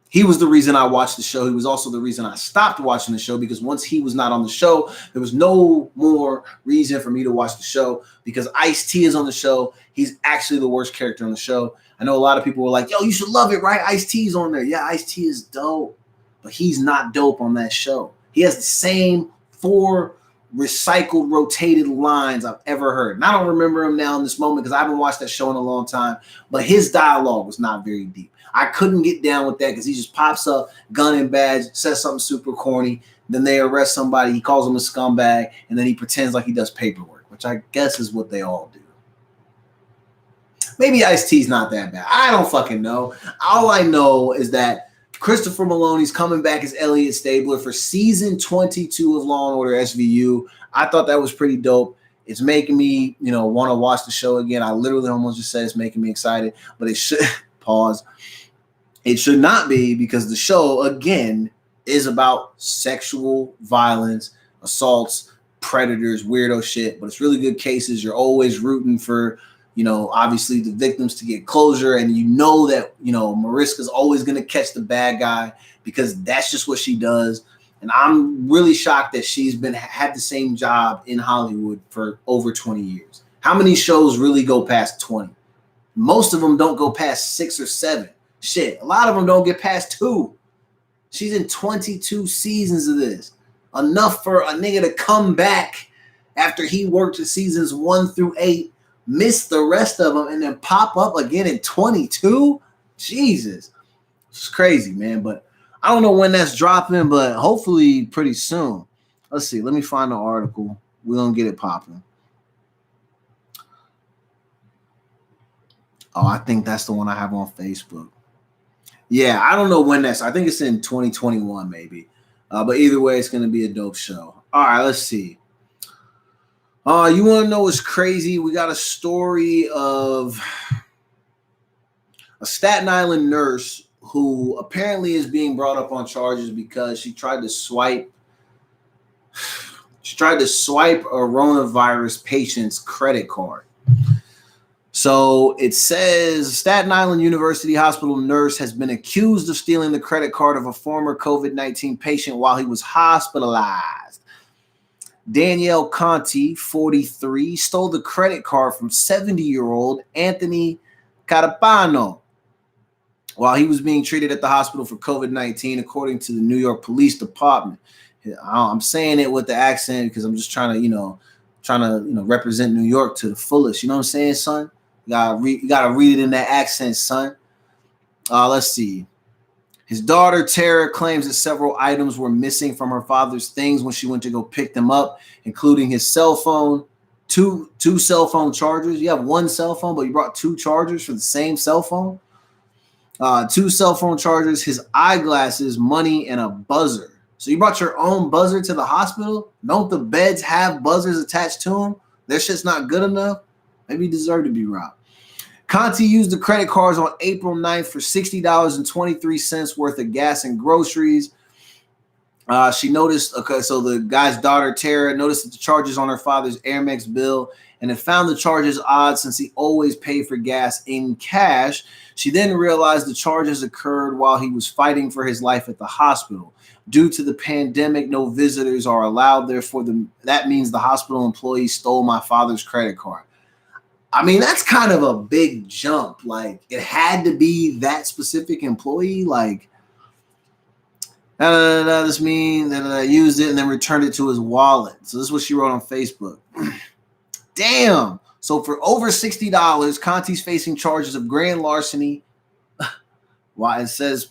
he was the reason I watched the show. He was also the reason I stopped watching the show, because once he was not on the show, there was no more reason for me to watch the show, because Ice-T is on the show. He's actually the worst character on the show. I know a lot of people were like, yo, you should love it, right? Ice-T's on there. Yeah, Ice-T is dope, but he's not dope on that show. He has the same 4 recycled, rotated lines I've ever heard. And I don't remember him now in this moment because I haven't watched that show in a long time, but his dialogue was not very deep. I couldn't get down with that because he just pops up, gun and badge, says something super corny. Then they arrest somebody. He calls him a scumbag, and then he pretends like he does paperwork, which I guess is what they all do. Maybe Ice-T's not that bad. I don't fucking know. All I know is that Christopher Maloney's coming back as Elliot Stabler for season 22 of Law & Order SVU. I thought that was pretty dope. It's making me, want to watch the show again. I literally almost just said it's making me excited, but it should pause. It should not be, because the show, again, is about sexual violence, assaults, predators, weirdo shit, but it's really good cases. You're always rooting for, obviously the victims to get closure, and that, Mariska's always going to catch the bad guy because that's just what she does. And I'm really shocked that she's had the same job in Hollywood for over 20 years. How many shows really go past 20? Most of them don't go past 6 or 7. Shit, a lot of them don't get past 2. She's in 22 seasons of this. Enough for a nigga to come back after he worked the seasons 1 through 8, miss the rest of them, and then pop up again in 22? Jesus. It's crazy, man. But I don't know when that's dropping, but hopefully pretty soon. Let's see. Let me find the article. We're going to get it popping. Oh, I think that's the one I have on Facebook. Yeah, I don't know when that's. I think it's in 2021 maybe. But either way, it's going to be a dope show. All right, let's see. You want to know what's crazy? We got a story of a Staten Island nurse who apparently is being brought up on charges because she tried to swipe a coronavirus patient's credit card. So it says Staten Island University Hospital nurse has been accused of stealing the credit card of a former COVID-19 patient while he was hospitalized. Danielle Conti, 43, stole the credit card from 70-year-old Anthony Carapano while he was being treated at the hospital for COVID-19, according to the New York Police Department. I'm saying it with the accent because I'm just trying to represent New York to the fullest. You know what I'm saying, son? You gotta read it in that accent, son. Let's see. His daughter, Tara, claims that several items were missing from her father's things when she went to go pick them up, including his cell phone, two cell phone chargers. You have one cell phone, but you brought two chargers for the same cell phone. Two cell phone chargers, his eyeglasses, money, and a buzzer. So you brought your own buzzer to the hospital? Don't the beds have buzzers attached to them? Their shit's not good enough? Maybe you deserve to be robbed. Conti used the credit cards on April 9th for $60.23 worth of gas and groceries. She noticed, so the guy's daughter, Tara, noticed that the charges on her father's Amex bill and had found the charges odd since he always paid for gas in cash. She then realized the charges occurred while he was fighting for his life at the hospital. Due to the pandemic, no visitors are allowed. Therefore, that means the hospital employee stole my father's credit card. I mean, that's kind of a big jump. Like, it had to be that specific employee. Like, this means that I used it and then returned it to his wallet. So this is what she wrote on Facebook. Damn. So for over $60, Conti's facing charges of grand larceny. Why it says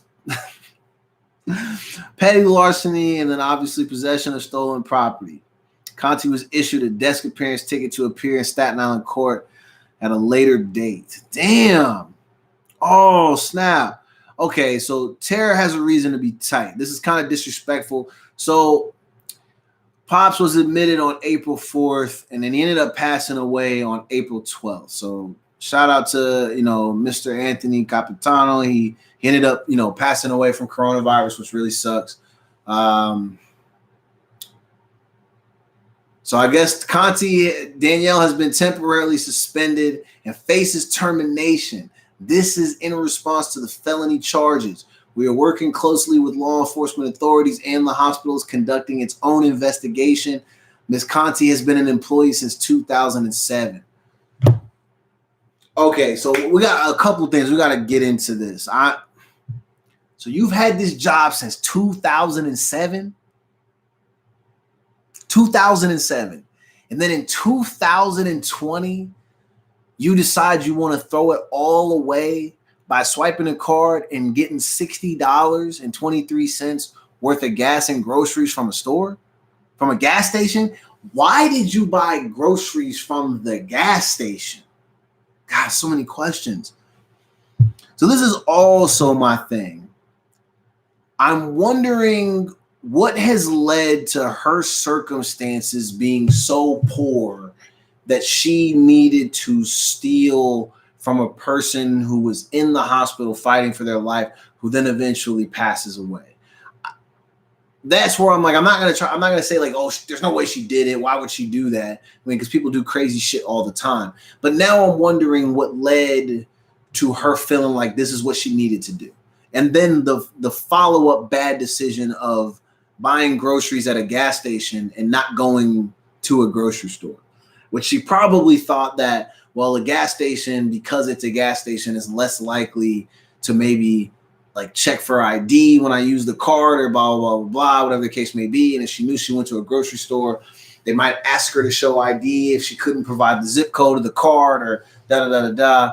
petty larceny and then obviously possession of stolen property. Conti was issued a desk appearance ticket to appear in Staten Island court at a later date. Damn. Oh, snap. Okay, so Tara has a reason to be tight. This is kind of disrespectful. So Pops was admitted on April 4th, and then he ended up passing away on April 12th. So shout out to, Mr. Anthony Capitano. He ended up, passing away from coronavirus, which really sucks. So I guess Danielle has been temporarily suspended and faces termination. This is in response to the felony charges. We are working closely with law enforcement authorities, and the hospital is conducting its own investigation. Ms. Conti has been an employee since 2007. Okay, so we got a couple things. We got to get into this. So you've had this job since 2007? 2007. And then in 2020, you decide you want to throw it all away by swiping a card and getting $60.23 worth of gas and groceries from a store, from a gas station. Why did you buy groceries from the gas station? God, so many questions. So this is also my thing. I'm wondering what has led to her circumstances being so poor that she needed to steal from a person who was in the hospital fighting for their life, who then eventually passes away. That's where I'm like, I'm not going to say like, oh, there's no way she did it. Why would she do that? I mean, because people do crazy shit all the time. But now I'm wondering what led to her feeling like this is what she needed to do. And then the follow-up bad decision of buying groceries at a gas station and not going to a grocery store, which she probably thought that, well, a gas station, because it's a gas station, is less likely to maybe like check for ID when I use the card or blah, blah, blah, blah, whatever the case may be. And if she knew she went to a grocery store, they might ask her to show ID if she couldn't provide the zip code of the card or da-da-da-da-da.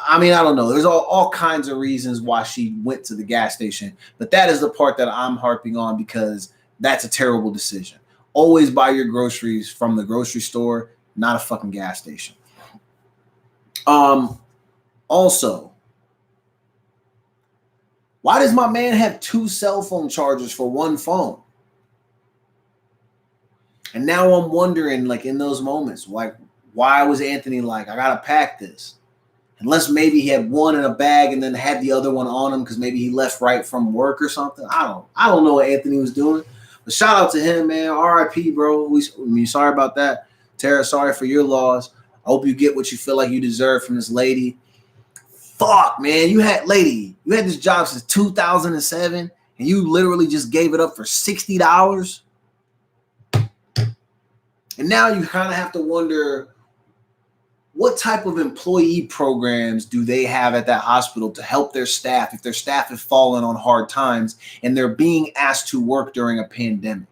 I mean, I don't know. There's all kinds of reasons why she went to the gas station. But that is the part that I'm harping on because that's a terrible decision. Always buy your groceries from the grocery store, not a fucking gas station. Also, why does my man have two cell phone chargers for one phone? And now I'm wondering, like, in those moments, like, why was Anthony like, I gotta pack this? Unless maybe he had one in a bag and then had the other one on him because maybe he left right from work or something. I don't know what Anthony was doing. But shout out to him, man. R.I.P., bro. Sorry about that. Tara, sorry for your loss. I hope you get what you feel like you deserve from this lady. Fuck, man. You had this job since 2007 and you literally just gave it up for $60. And now you kind of have to wonder, what type of employee programs do they have at that hospital to help their staff if their staff have fallen on hard times and they're being asked to work during a pandemic?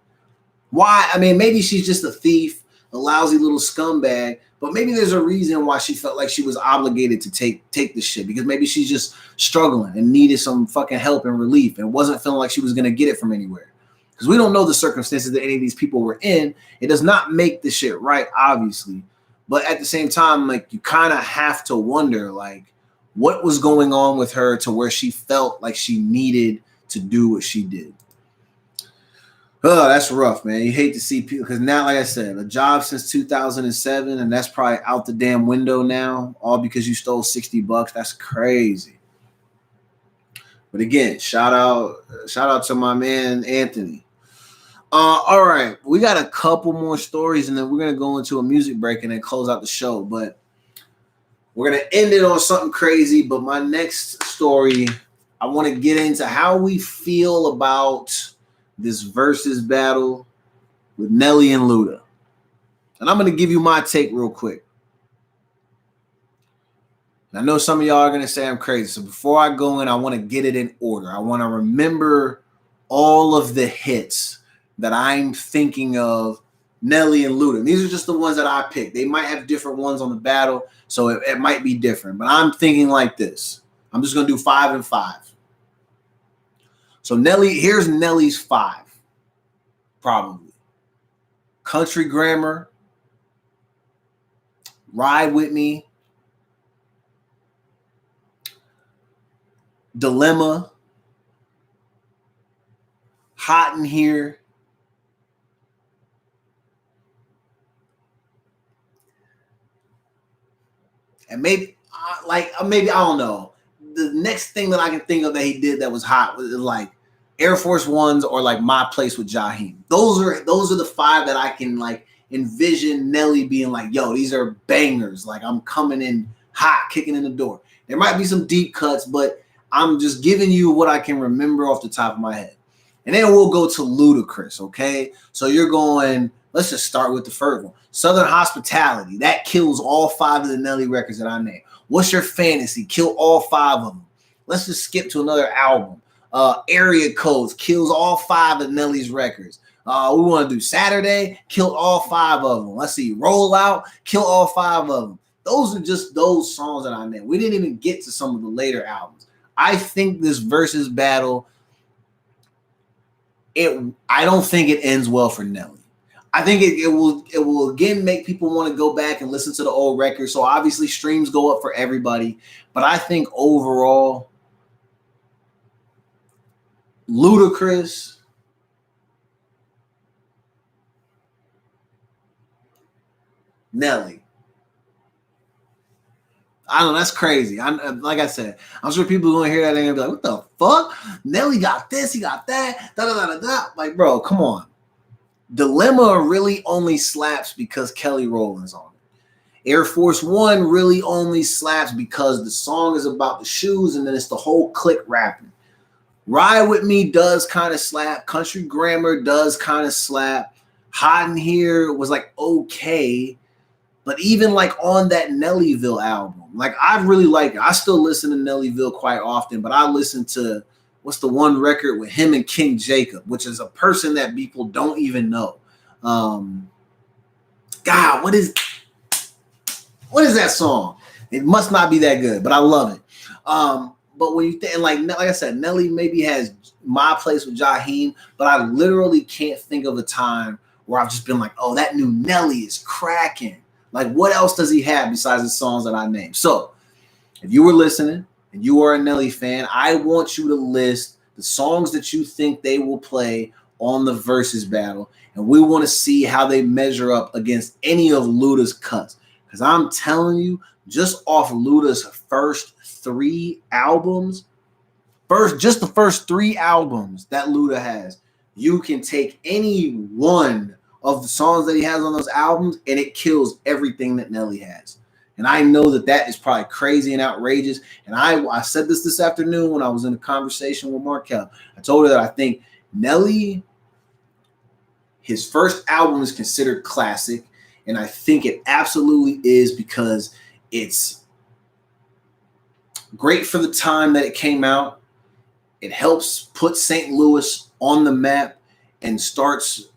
Why? I mean, maybe she's just a thief, a lousy little scumbag, but maybe there's a reason why she felt like she was obligated to take this shit, because maybe she's just struggling and needed some fucking help and relief and wasn't feeling like she was going to get it from anywhere. Because we don't know the circumstances that any of these people were in. It does not make the shit right, obviously. But at the same time, like, you kind of have to wonder, like, what was going on with her to where she felt like she needed to do what she did. Oh, that's rough, man. You hate to see people, because now, like I said, a job since 2007, and that's probably out the damn window now, all because you stole $60. That's crazy. But again, shout out to my man Anthony. All right, we got a couple more stories, and then we're gonna go into a music break and then close out the show. But we're gonna end it on something crazy. But my next story, I want to get into how we feel about this versus battle with Nelly and Luda. And I'm going to give you my take real quick. And I know some of y'all are going to say I'm crazy. So before I go in, I want to get it in order. I want to remember all of the hits that I'm thinking of Nelly and Luda. And these are just the ones that I picked. They might have different ones on the battle, so it might be different. But I'm thinking like this. I'm just going to do 5 and 5. So here's Nelly's 5, probably. Country Grammar, Ride With Me, Dilemma, Hot in Here, and maybe I don't know. The next thing that I can think of that he did that was hot was like Air Force Ones or like My Place with Jaheim. Those are the 5 that I can like envision Nelly being like, yo, these are bangers. Like, I'm coming in hot, kicking in the door. There might be some deep cuts, but I'm just giving you what I can remember off the top of my head. And then we'll go to Ludacris, okay? So you're going, let's just start with the first one. Southern Hospitality. That kills all 5 of the Nelly records that I named. What's Your Fantasy? Kill all 5 of them. Let's just skip to another album. Area Codes kills all 5 of Nelly's records. We want to do Saturday, kill all 5 of them. Let's see, Roll Out, kill all 5 of them. Those are just those songs that I named. We didn't even get to some of the later albums. I think this versus battle, I don't think it ends well for Nelly. I think it will again make people want to go back and listen to the old records. So obviously streams go up for everybody. But I think overall, Ludacris, Nelly. I don't know, that's crazy. Like I said, I'm sure people are going to hear that and be like, what the fuck? Nelly got this, he got that, da-da-da-da-da. Like, bro, come on. Dilemma really only slaps because Kelly Rowland's on it. Air Force One really only slaps because the song is about the shoes and then it's the whole clique rapping. Ride With Me does kind of slap. Country Grammar does kind of slap. Hot in Here was like okay. But even like on that Nellyville album, like I really like it. I still listen to Nellyville quite often, but I listen to what's the one record with him and King Jacob, which is a person that people don't even know. God, what is that song? It must not be that good, but I love it. But when you think, like I said, Nelly maybe has My Place with Jaheim, but I literally can't think of a time where I've just been like, oh, that new Nelly is cracking. Like, what else does he have besides the songs that I named? So, if you were listening and you are a Nelly fan, I want you to list the songs that you think they will play on the versus battle, and we want to see how they measure up against any of Luda's cuts. Because I'm telling you, just off Luda's first 3 albums, just the first 3 albums that Luda has, you can take any one of the songs that he has on those albums, and it kills everything that Nelly has. And I know that is probably crazy and outrageous. And I said this afternoon when I was in a conversation with Markel. I told her that I think Nelly, his first album is considered classic. And I think it absolutely is because It's great for the time that it came out. It helps put St. Louis on the map and starts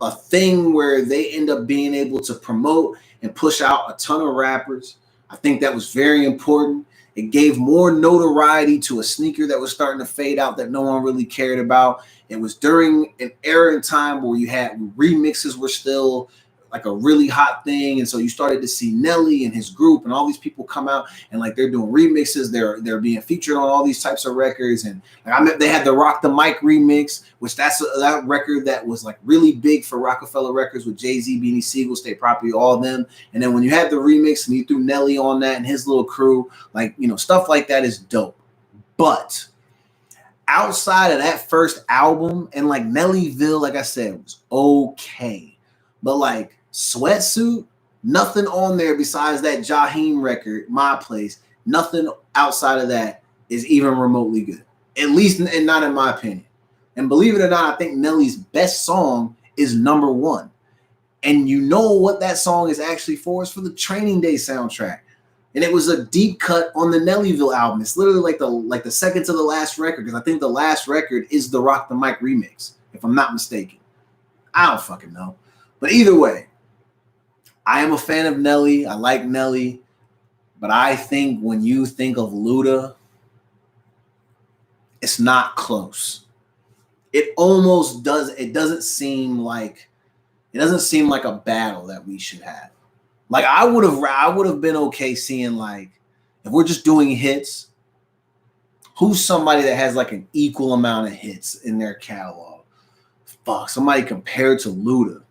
a thing where they end up being able to promote and push out a ton of rappers. I think that was very important. It gave more notoriety to a sneaker that was starting to fade out that no one really cared about. It was during an era in time where you had remixes were still like a really hot thing, and so you started to see Nelly and his group and all these people come out and like they're doing remixes. They're being featured on all these types of records, and like, I mean, they had the Rock the Mic remix, which that record that was like really big for Rockefeller Records with Jay-Z, Beanie Siegel, State Property, all of them. And then when you had the remix and you threw Nelly on that and his little crew, like, you know, stuff like that is dope. But outside of that first album, and like Nellyville, like I said, was okay, but like Sweatsuit, nothing on there besides that Jaheim record, My Place. Nothing outside of that is even remotely good, at least, and not in my opinion. And believe it or not, I think Nelly's best song is Number One. And you know what that song is actually for? It's for the Training Day soundtrack. And it was a deep cut on the Nellyville album. It's literally like the second to the last record, because I think the last record is the Rock the Mic remix, if I'm not mistaken. I don't fucking know. But either way, I am a fan of Nelly. I like Nelly. But I think when you think of Luda, it's not close. It almost does. It doesn't seem like a battle that we should have. Like I would have been okay seeing, like, if we're just doing hits, who's somebody that has like an equal amount of hits in their catalog? Fuck, somebody compared to Luda.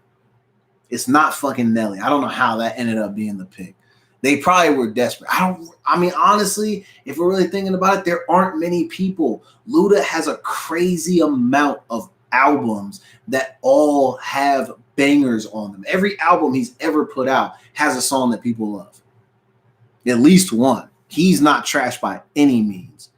It's not fucking Nelly. I don't know how that ended up being the pick. They probably were desperate. I mean, honestly, if we're really thinking about it, there aren't many people. Luda has a crazy amount of albums that all have bangers on them. Every album he's ever put out has a song that people love. At least one. He's not trash by any means.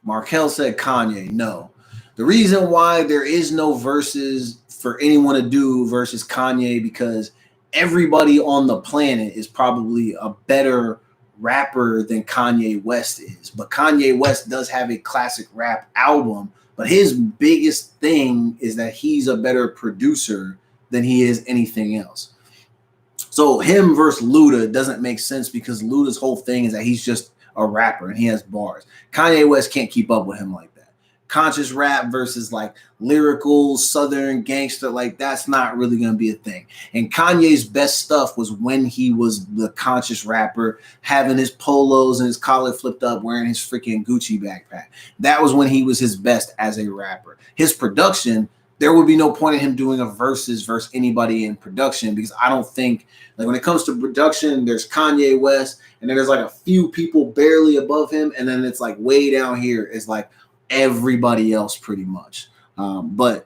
Markel said Kanye. No. The reason why there is no verses for anyone to do versus Kanye, because everybody on the planet is probably a better rapper than Kanye West is. But Kanye West does have a classic rap album, but his biggest thing is that he's a better producer than he is anything else. So him versus Luda doesn't make sense, because Luda's whole thing is that he's just a rapper and he has bars. Kanye West can't keep up with him like that. Conscious rap versus like lyrical Southern gangster, like that's not really going to be a thing. And Kanye's best stuff was when he was the conscious rapper, having his polos and his collar flipped up, wearing his freaking Gucci backpack. That was when he was his best as a rapper. His production, there would be no point in him doing a versus anybody in production, because I don't think, like, when it comes to production, there's Kanye West, and then there's like a few people barely above him, and then it's like way down here is like everybody else pretty much. But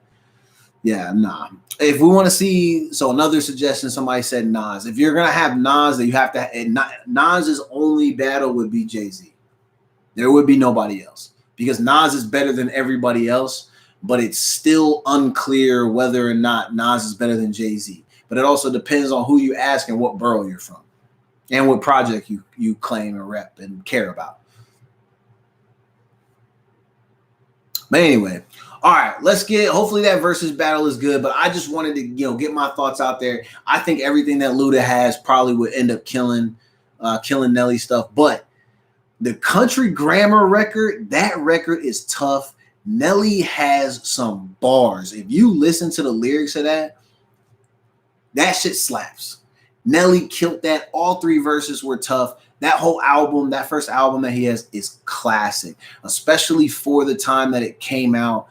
yeah, nah. If we want to see, so another suggestion, somebody said Nas. If you're going to have Nas, then you have to, Nas's only battle would be Jay-Z. There would be nobody else, because Nas is better than everybody else, but it's still unclear whether or not Nas is better than Jay-Z. But it also depends on who you ask and what borough you're from and what project you claim and rep and care about. But anyway, all right, let's get, hopefully that versus battle is good, but I just wanted to, get my thoughts out there. I think everything that Luda has probably would end up killing Nelly stuff, but the Country Grammar record, that record is tough. Nelly has some bars. If you listen to the lyrics of that shit slaps. Nelly killed that. All three verses were tough. That whole album, that first album that he has, is classic, especially for the time that it came out.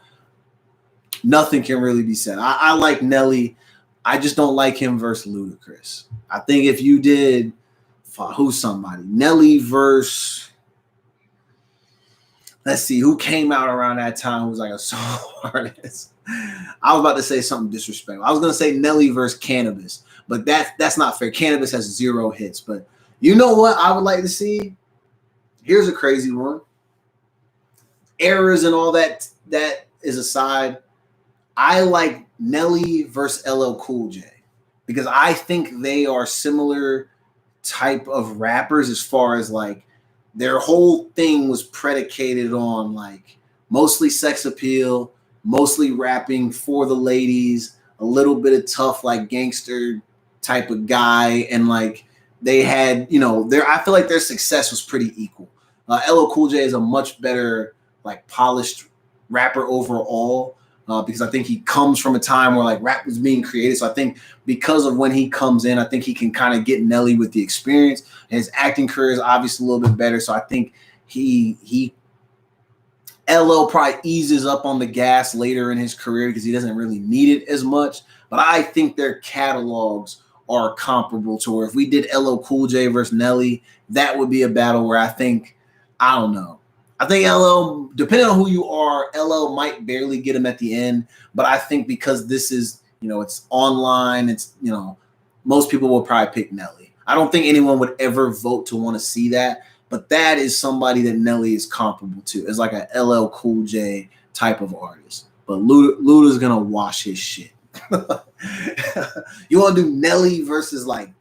Nothing can really be said. I like Nelly. I just don't like him versus Ludacris. I think if you did, who's somebody? Nelly versus, let's see, who came out around that time who was like a solo artist? I was about to say something disrespectful. I was going to say Nelly versus Cannabis, but that's not fair. Cannabis has 0 hits, but you know what I would like to see? Here's a crazy one. Errors and all that is aside. I like Nelly versus LL Cool J. because I think they are similar type of rappers as far as like their whole thing was predicated on like mostly sex appeal, mostly rapping for the ladies, a little bit of tough like gangster type of guy, and like they had, you know, their I feel like their success was pretty equal. LL Cool J is a much better like polished rapper overall, because I think he comes from a time where like rap was being created. So I think because of when he comes in, I think he can kind of get Nelly with the experience. And his acting career is obviously a little bit better. So I think he LL probably eases up on the gas later in his career because he doesn't really need it as much. But I think their catalogs are comparable to where if we did LL Cool J versus Nelly, that would be a battle where I think, I don't know. I think LL, depending on who you are, LL might barely get him at the end. But I think because this is, you know, it's online, it's, you know, most people will probably pick Nelly. I don't think anyone would ever vote to want to see that. But that is somebody that Nelly is comparable to. It's like a LL Cool J type of artist. But Luda's going to wash his shit. You want to do Nelly versus like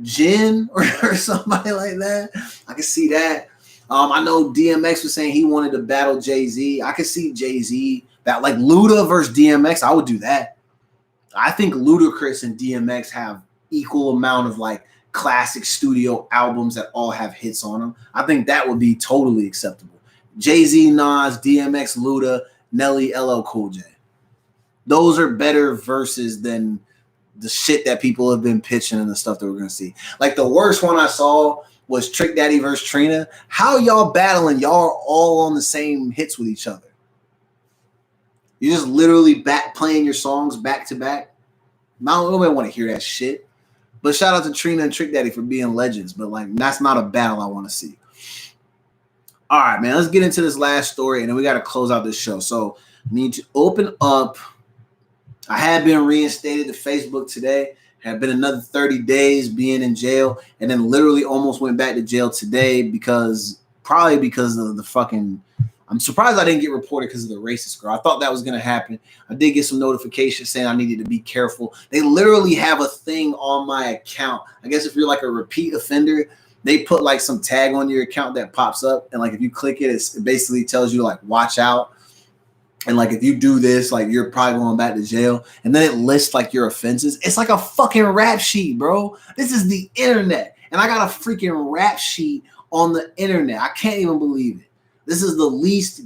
Jin or somebody like that? I can see that. I know DMX was saying he wanted to battle Jay-Z. I could see Jay-Z that like Luda versus DMX. I would do that. I think Ludacris and DMX have equal amount of like classic studio albums that all have hits on them. I think that would be totally acceptable. Jay-Z, Nas, DMX, Luda, Nelly, LL Cool J. Those are better verses than the shit that people have been pitching and the stuff that we're going to see. Like the worst one I saw was Trick Daddy versus Trina. How y'all battling? Y'all are all on the same hits with each other. You just literally back playing your songs back to back. Nobody want to hear that shit. But shout out to Trina and Trick Daddy for being legends. But like that's not a battle I want to see. All right, man. Let's get into this last story, and then we got to close out this show. So I need to open up. I had been reinstated to Facebook today. Had been another 30 days being in jail, and then literally almost went back to jail today because of the fucking. I'm surprised I didn't get reported because of the racist girl. I thought that was going to happen. I did get some notifications saying I needed to be careful. They literally have a thing on my account. I guess if you're like a repeat offender, they put like some tag on your account that pops up. And like if you click it, it basically tells you like watch out. And like if you do this, like you're probably going back to jail. And then it lists like your offenses. It's like a fucking rap sheet, bro. This is the internet. And I got a freaking rap sheet on the internet. I can't even believe it. This is the least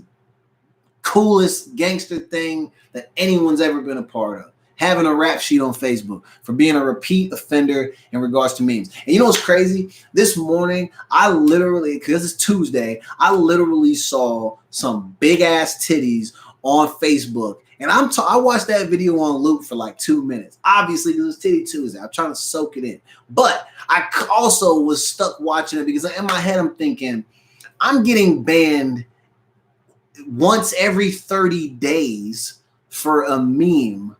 coolest gangster thing that anyone's ever been a part of. Having a rap sheet on Facebook for being a repeat offender in regards to memes. And you know what's crazy? This morning, I literally, because it's Tuesday, I literally saw some big ass titties on Facebook. And I watched that video on loop for like 2 minutes. Obviously, because it's Titty Tuesday. I'm trying to soak it in. But I also was stuck watching it because in my head, I'm thinking, I'm getting banned once every 30 days for a meme.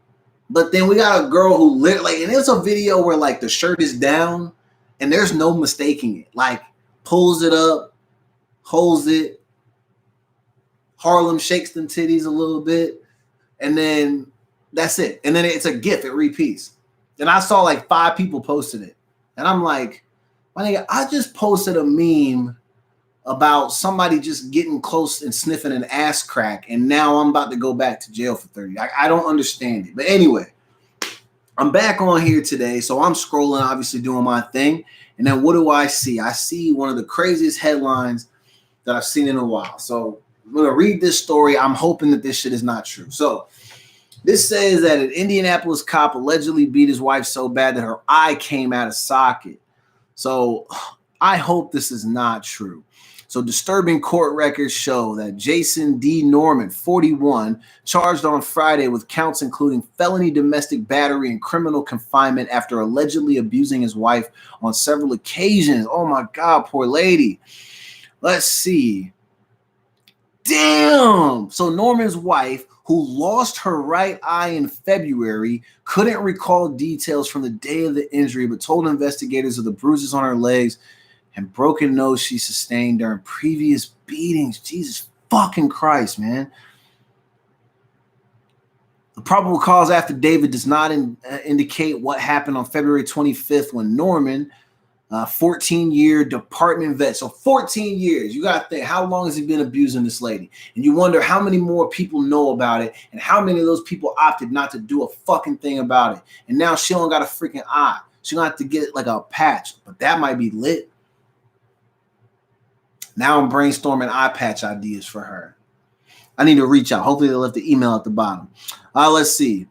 But then we got a girl who literally, and it was a video where like the shirt is down and there's no mistaking it. Like pulls it up, holds it, Harlem shakes them titties a little bit, and then that's it. And then it's a GIF, it repeats. And I saw like 5 people posted it. And I'm like, my nigga, I just posted a meme about somebody just getting close and sniffing an ass crack, and now I'm about to go back to jail for 30. I don't understand it. But anyway, I'm back on here today, so I'm scrolling, obviously doing my thing, and then what do I see? I see one of the craziest headlines that I've seen in a while. So I'm going to read this story. I'm hoping that this shit is not true. So this says that an Indianapolis cop allegedly beat his wife so bad that her eye came out of socket. So I hope this is not true. So disturbing court records show that Jason D. Norman, 41, charged on Friday with counts including felony domestic battery and criminal confinement after allegedly abusing his wife on several occasions. Oh my God, poor lady. Let's see. Damn. So Norman's wife, who lost her right eye in February, couldn't recall details from the day of the injury, but told investigators of the bruises on her legs and broken nose she sustained during previous beatings. Jesus fucking Christ, man. The probable cause affidavit does not indicate what happened on February 25th when Norman, 14-year department vet. So 14 years. You got to think, how long has he been abusing this lady? And you wonder how many more people know about it and how many of those people opted not to do a fucking thing about it. And now she don't got a freaking eye. She gonna have to get like a patch, but that might be lit. Now I'm brainstorming eye patch ideas for her. I need to reach out. Hopefully they left the email at the bottom. Let's see.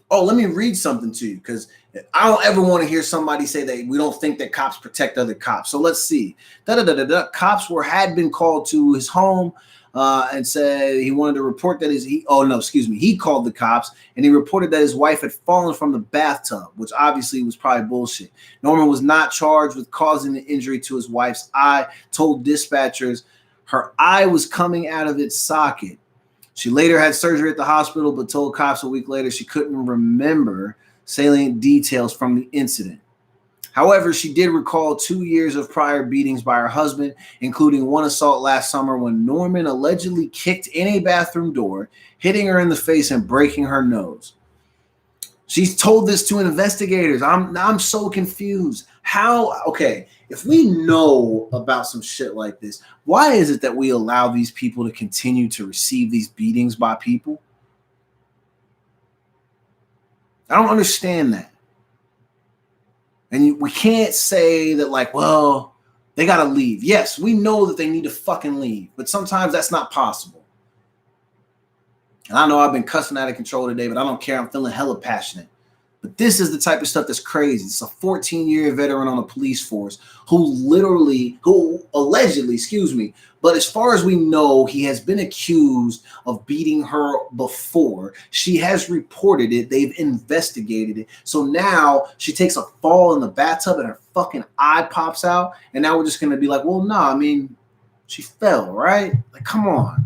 Oh, let me read something to you because I don't ever want to hear somebody say that we don't think that cops protect other cops. So let's see. Cops had been called to his home and said he wanted to report that he called the cops and he reported that his wife had fallen from the bathtub, which obviously was probably bullshit. Norman was not charged with causing the injury to his wife's eye, told dispatchers her eye was coming out of its socket. She later had surgery at the hospital, but told cops a week later she couldn't remember salient details from the incident. However, she did recall 2 years of prior beatings by her husband, including one assault last summer when Norman allegedly kicked in a bathroom door, hitting her in the face and breaking her nose. She's told this to investigators. I'm so confused. If we know about some shit like this, why is it that we allow these people to continue to receive these beatings by people? I don't understand that. And we can't say that like, well, they got to leave. Yes, we know that they need to fucking leave, but sometimes that's not possible. And I know I've been cussing out of control today, but I don't care. I'm feeling hella passionate. But this is the type of stuff that's crazy. It's a 14-year veteran on the police force who allegedly, but as far as we know, he has been accused of beating her before. She has reported it. They've investigated it. So now she takes a fall in the bathtub and her fucking eye pops out. And now we're just going to be like, well, nah, I mean, she fell, right? Like, come on.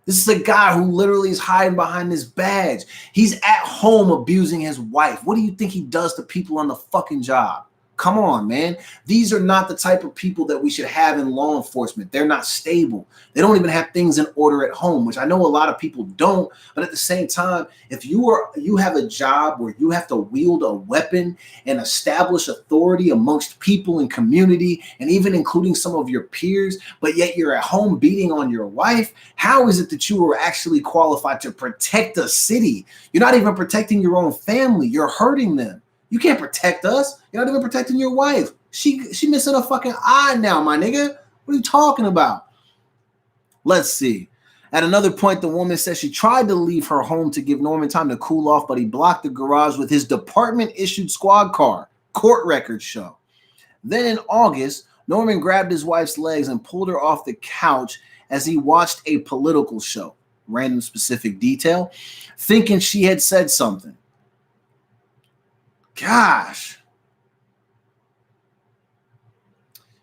This is a guy who literally is hiding behind this badge. He's at home abusing his wife. What do you think he does to people on the fucking job? Come on, man. These are not the type of people that we should have in law enforcement. They're not stable. They don't even have things in order at home, which I know a lot of people don't. But at the same time, if you have a job where you have to wield a weapon and establish authority amongst people and community, and even including some of your peers, but yet you're at home beating on your wife, how is it that you are actually qualified to protect a city? You're not even protecting your own family. You're hurting them. You can't protect us. You're not even protecting your wife. She missing a fucking eye now, my nigga. What are you talking about? Let's see. At another point, the woman says she tried to leave her home to give Norman time to cool off, but he blocked the garage with his department-issued squad car. Court records show. Then in August, Norman grabbed his wife's legs and pulled her off the couch as he watched a political show. Random specific detail. Thinking she had said something. Gosh.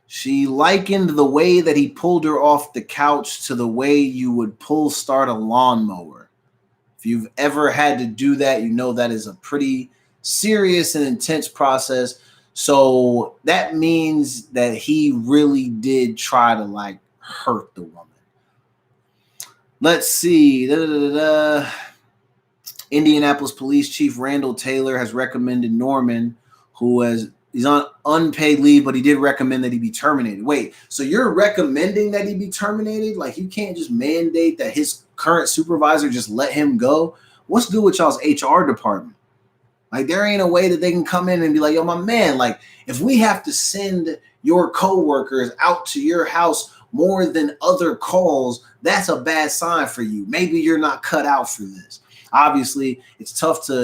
She likened the way that he pulled her off the couch to the way you would start a lawnmower. If you've ever had to do that, you know that is a pretty serious and intense process. So that means that he really did try to like hurt the woman. Let's see. Indianapolis Police Chief Randall Taylor has recommended Norman, he's on unpaid leave, but he did recommend that he be terminated. Wait, so you're recommending that he be terminated? Like you can't just mandate that his current supervisor just let him go? What's good with y'all's HR department? Like there ain't a way that they can come in and be like, yo, my man, like if we have to send your coworkers out to your house more than other calls, that's a bad sign for you. Maybe you're not cut out for this. Obviously, it's tough to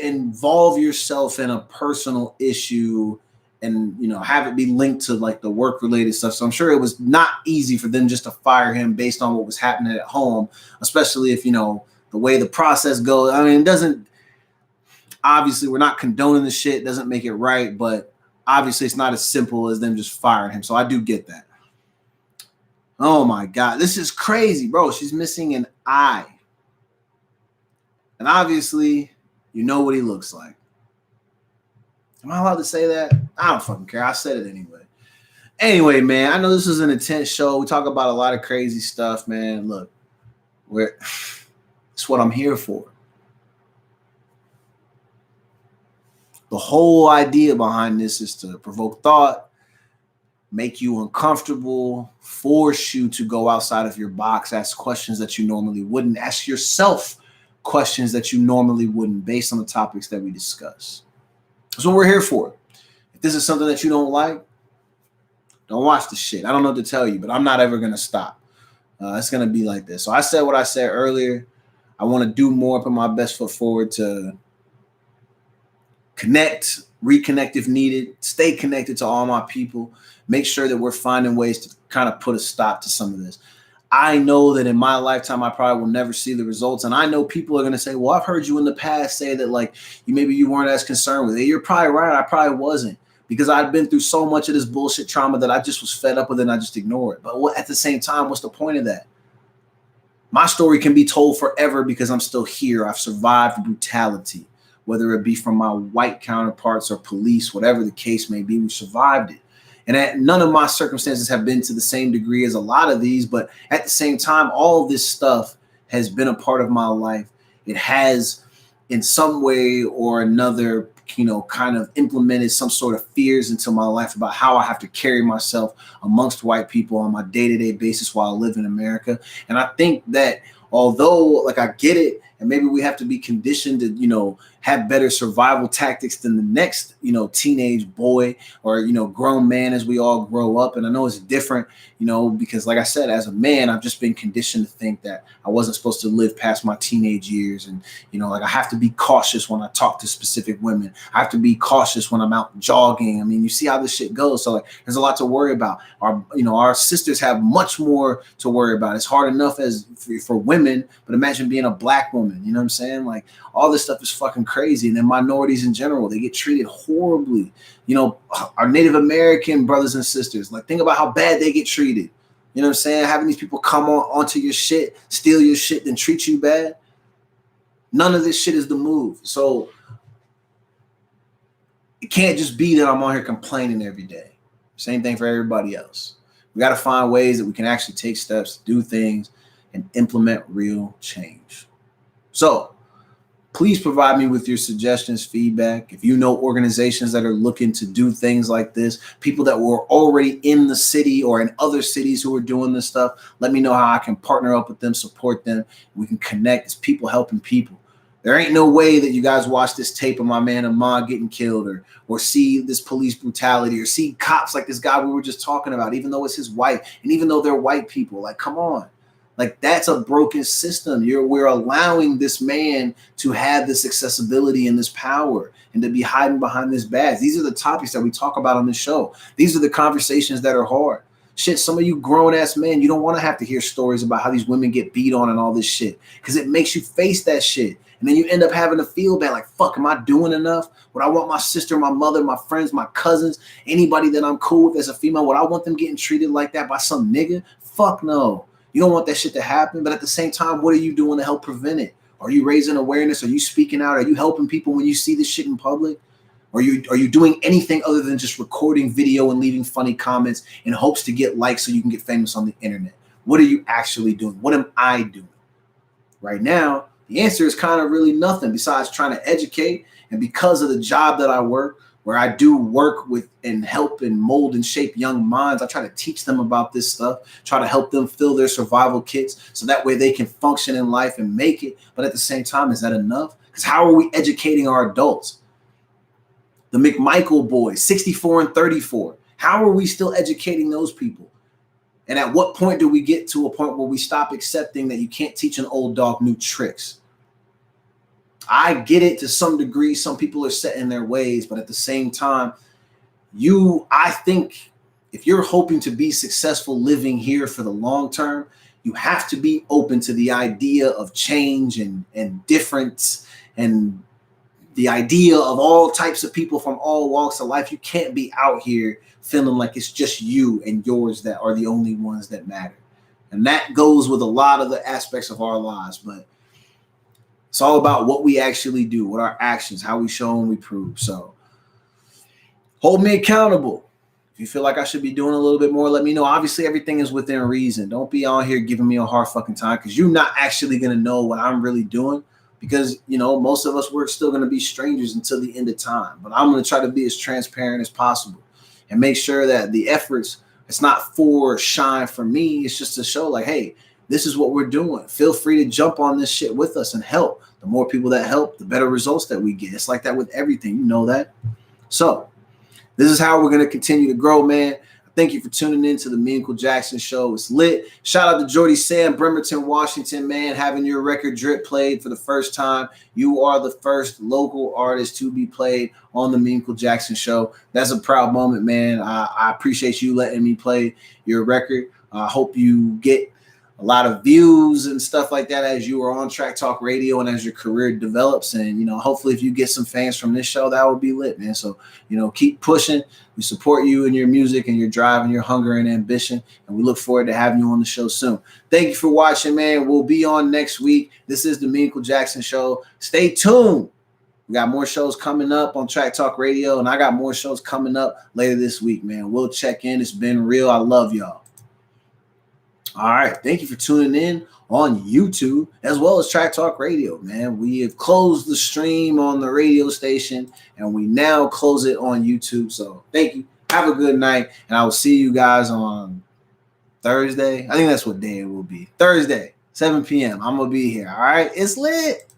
involve yourself in a personal issue and, have it be linked to like the work related stuff. So I'm sure it was not easy for them just to fire him based on what was happening at home, especially if, the way the process goes. I mean, obviously we're not condoning the shit. It doesn't make it right, but obviously it's not as simple as them just firing him. So I do get that. Oh my God, this is crazy, bro. She's missing an eye. And obviously, you know what he looks like. Am I allowed to say that? I don't fucking care. I said it anyway. Anyway, man, I know this is an intense show. We talk about a lot of crazy stuff, man. Look, Where it's what I'm here for. The whole idea behind this is to provoke thought, make you uncomfortable, force you to go outside of your box, ask questions that you normally wouldn't, ask yourself questions that you normally wouldn't based on the topics that we discuss. That's what we're here for. If this is something that you don't like, don't watch the shit. I don't know what to tell you, but I'm not ever going to stop. It's going to be like this. So I said what I said earlier. I want to do more, put my best foot forward to connect, reconnect if needed, stay connected to all my people, make sure that we're finding ways to kind of put a stop to some of this. I know that in my lifetime, I probably will never see the results. And I know people are going to say, well, I've heard you in the past say that like maybe you weren't as concerned with it. You're probably right. I probably wasn't, because I've been through so much of this bullshit trauma that I just was fed up with it and I just ignore it. But at the same time, what's the point of that? My story can be told forever because I'm still here. I've survived brutality, whether it be from my white counterparts or police, whatever the case may be, we survived it. And none of my circumstances have been to the same degree as a lot of these, but at the same time, all of this stuff has been a part of my life. It has, in some way or another, kind of implemented some sort of fears into my life about how I have to carry myself amongst white people on my day-to-day basis while I live in America. And I think that although, like, I get it, and maybe we have to be conditioned to, have better survival tactics than the next, teenage boy or, grown man as we all grow up. And I know it's different, because like I said, as a man, I've just been conditioned to think that I wasn't supposed to live past my teenage years. And, like I have to be cautious when I talk to specific women. I have to be cautious when I'm out jogging. I mean, you see how this shit goes. So like, there's a lot to worry about. Our sisters have much more to worry about. It's hard enough as for women, but imagine being a black woman. You know what I'm saying? Like, all this stuff is fucking crazy. And then minorities in general, they get treated horribly. Our Native American brothers and sisters, like, think about how bad they get treated. You know what I'm saying? Having these people come onto your shit, steal your shit, then treat you bad. None of this shit is the move. So it can't just be that I'm on here complaining every day. Same thing for everybody else. We got to find ways that we can actually take steps to do things and implement real change. So please provide me with your suggestions, feedback. If you know organizations that are looking to do things like this, people that were already in the city or in other cities who are doing this stuff, let me know how I can partner up with them, support them. We can connect. It's people helping people. There ain't no way that you guys watch this tape of my man Ahmad getting killed or see this police brutality or see cops like this guy we were just talking about, even though it's his wife and even though they're white people. Like, come on. Like, that's a broken system. We're allowing this man to have this accessibility and this power and to be hiding behind this badge. These are the topics that we talk about on this show. These are the conversations that are hard. Shit, some of you grown-ass men, you don't want to have to hear stories about how these women get beat on and all this shit because it makes you face that shit. And then you end up having to feel bad, like, fuck, am I doing enough? Would I want my sister, my mother, my friends, my cousins, anybody that I'm cool with as a female, would I want them getting treated like that by some nigga? Fuck no. You don't want that shit to happen, but at the same time, what are you doing to help prevent it? Are you raising awareness? Are you speaking out? Are you helping people when you see this shit in public? Are you doing anything other than just recording video and leaving funny comments in hopes to get likes so you can get famous on the internet? What are you actually doing? What am I doing? Right now, the answer is kind of really nothing besides trying to educate. And because of the job that I work, where I do work with and help and mold and shape young minds, I try to teach them about this stuff, try to help them fill their survival kits so that way they can function in life and make it. But at the same time, is that enough? Because how are we educating our adults? The McMichael boys, 64 and 34. How are we still educating those people? And at what point do we get to a point where we stop accepting that you can't teach an old dog new tricks? I get it to some degree. Some people are set in their ways, but at the same time, I think if you're hoping to be successful living here for the long term, you have to be open to the idea of change and difference and the idea of all types of people from all walks of life. You can't be out here feeling like it's just you and yours that are the only ones that matter. And that goes with a lot of the aspects of our lives, but it's all about what we actually do, what our actions, how we show and we prove. So hold me accountable. If you feel like I should be doing a little bit more, let me know. Obviously, everything is within reason. Don't be on here giving me a hard fucking time because you're not actually going to know what I'm really doing because, you know, most of us, we're still going to be strangers until the end of time. But I'm going to try to be as transparent as possible and make sure that the efforts, it's not for shine for me. It's just to show like, hey, this is what we're doing. Feel free to jump on this shit with us and help. The more people that help, the better results that we get. It's like that with everything. You know that. So this is how we're going to continue to grow, man. Thank you for tuning in to the Me and Uncle Jackson show. It's lit. Shout out to Jordy Sam, Bremerton, Washington, man, having your record Drip played for the first time. You are the first local artist to be played on the Me and Uncle Jackson show. That's a proud moment, man. I appreciate you letting me play your record. I hope you get a lot of views and stuff like that as you are on Track Talk Radio and as your career develops. And, you know, hopefully if you get some fans from this show, that would be lit, man. So, you know, keep pushing. We support you in your music and your drive and your hunger and ambition. And we look forward to having you on the show soon. Thank you for watching, man. We'll be on next week. This is the Me and Uncle Jackson show. Stay tuned. We got more shows coming up on Track Talk Radio, and I got more shows coming up later this week, man. We'll check in. It's been real. I love y'all. All right. Thank you for tuning in on YouTube as well as Track Talk Radio, man. We have closed the stream on the radio station and we now close it on YouTube. So thank you. Have a good night. And I will see you guys on Thursday. I think that's what day it will be. Thursday, 7 p.m. I'm going to be here. All right. It's lit.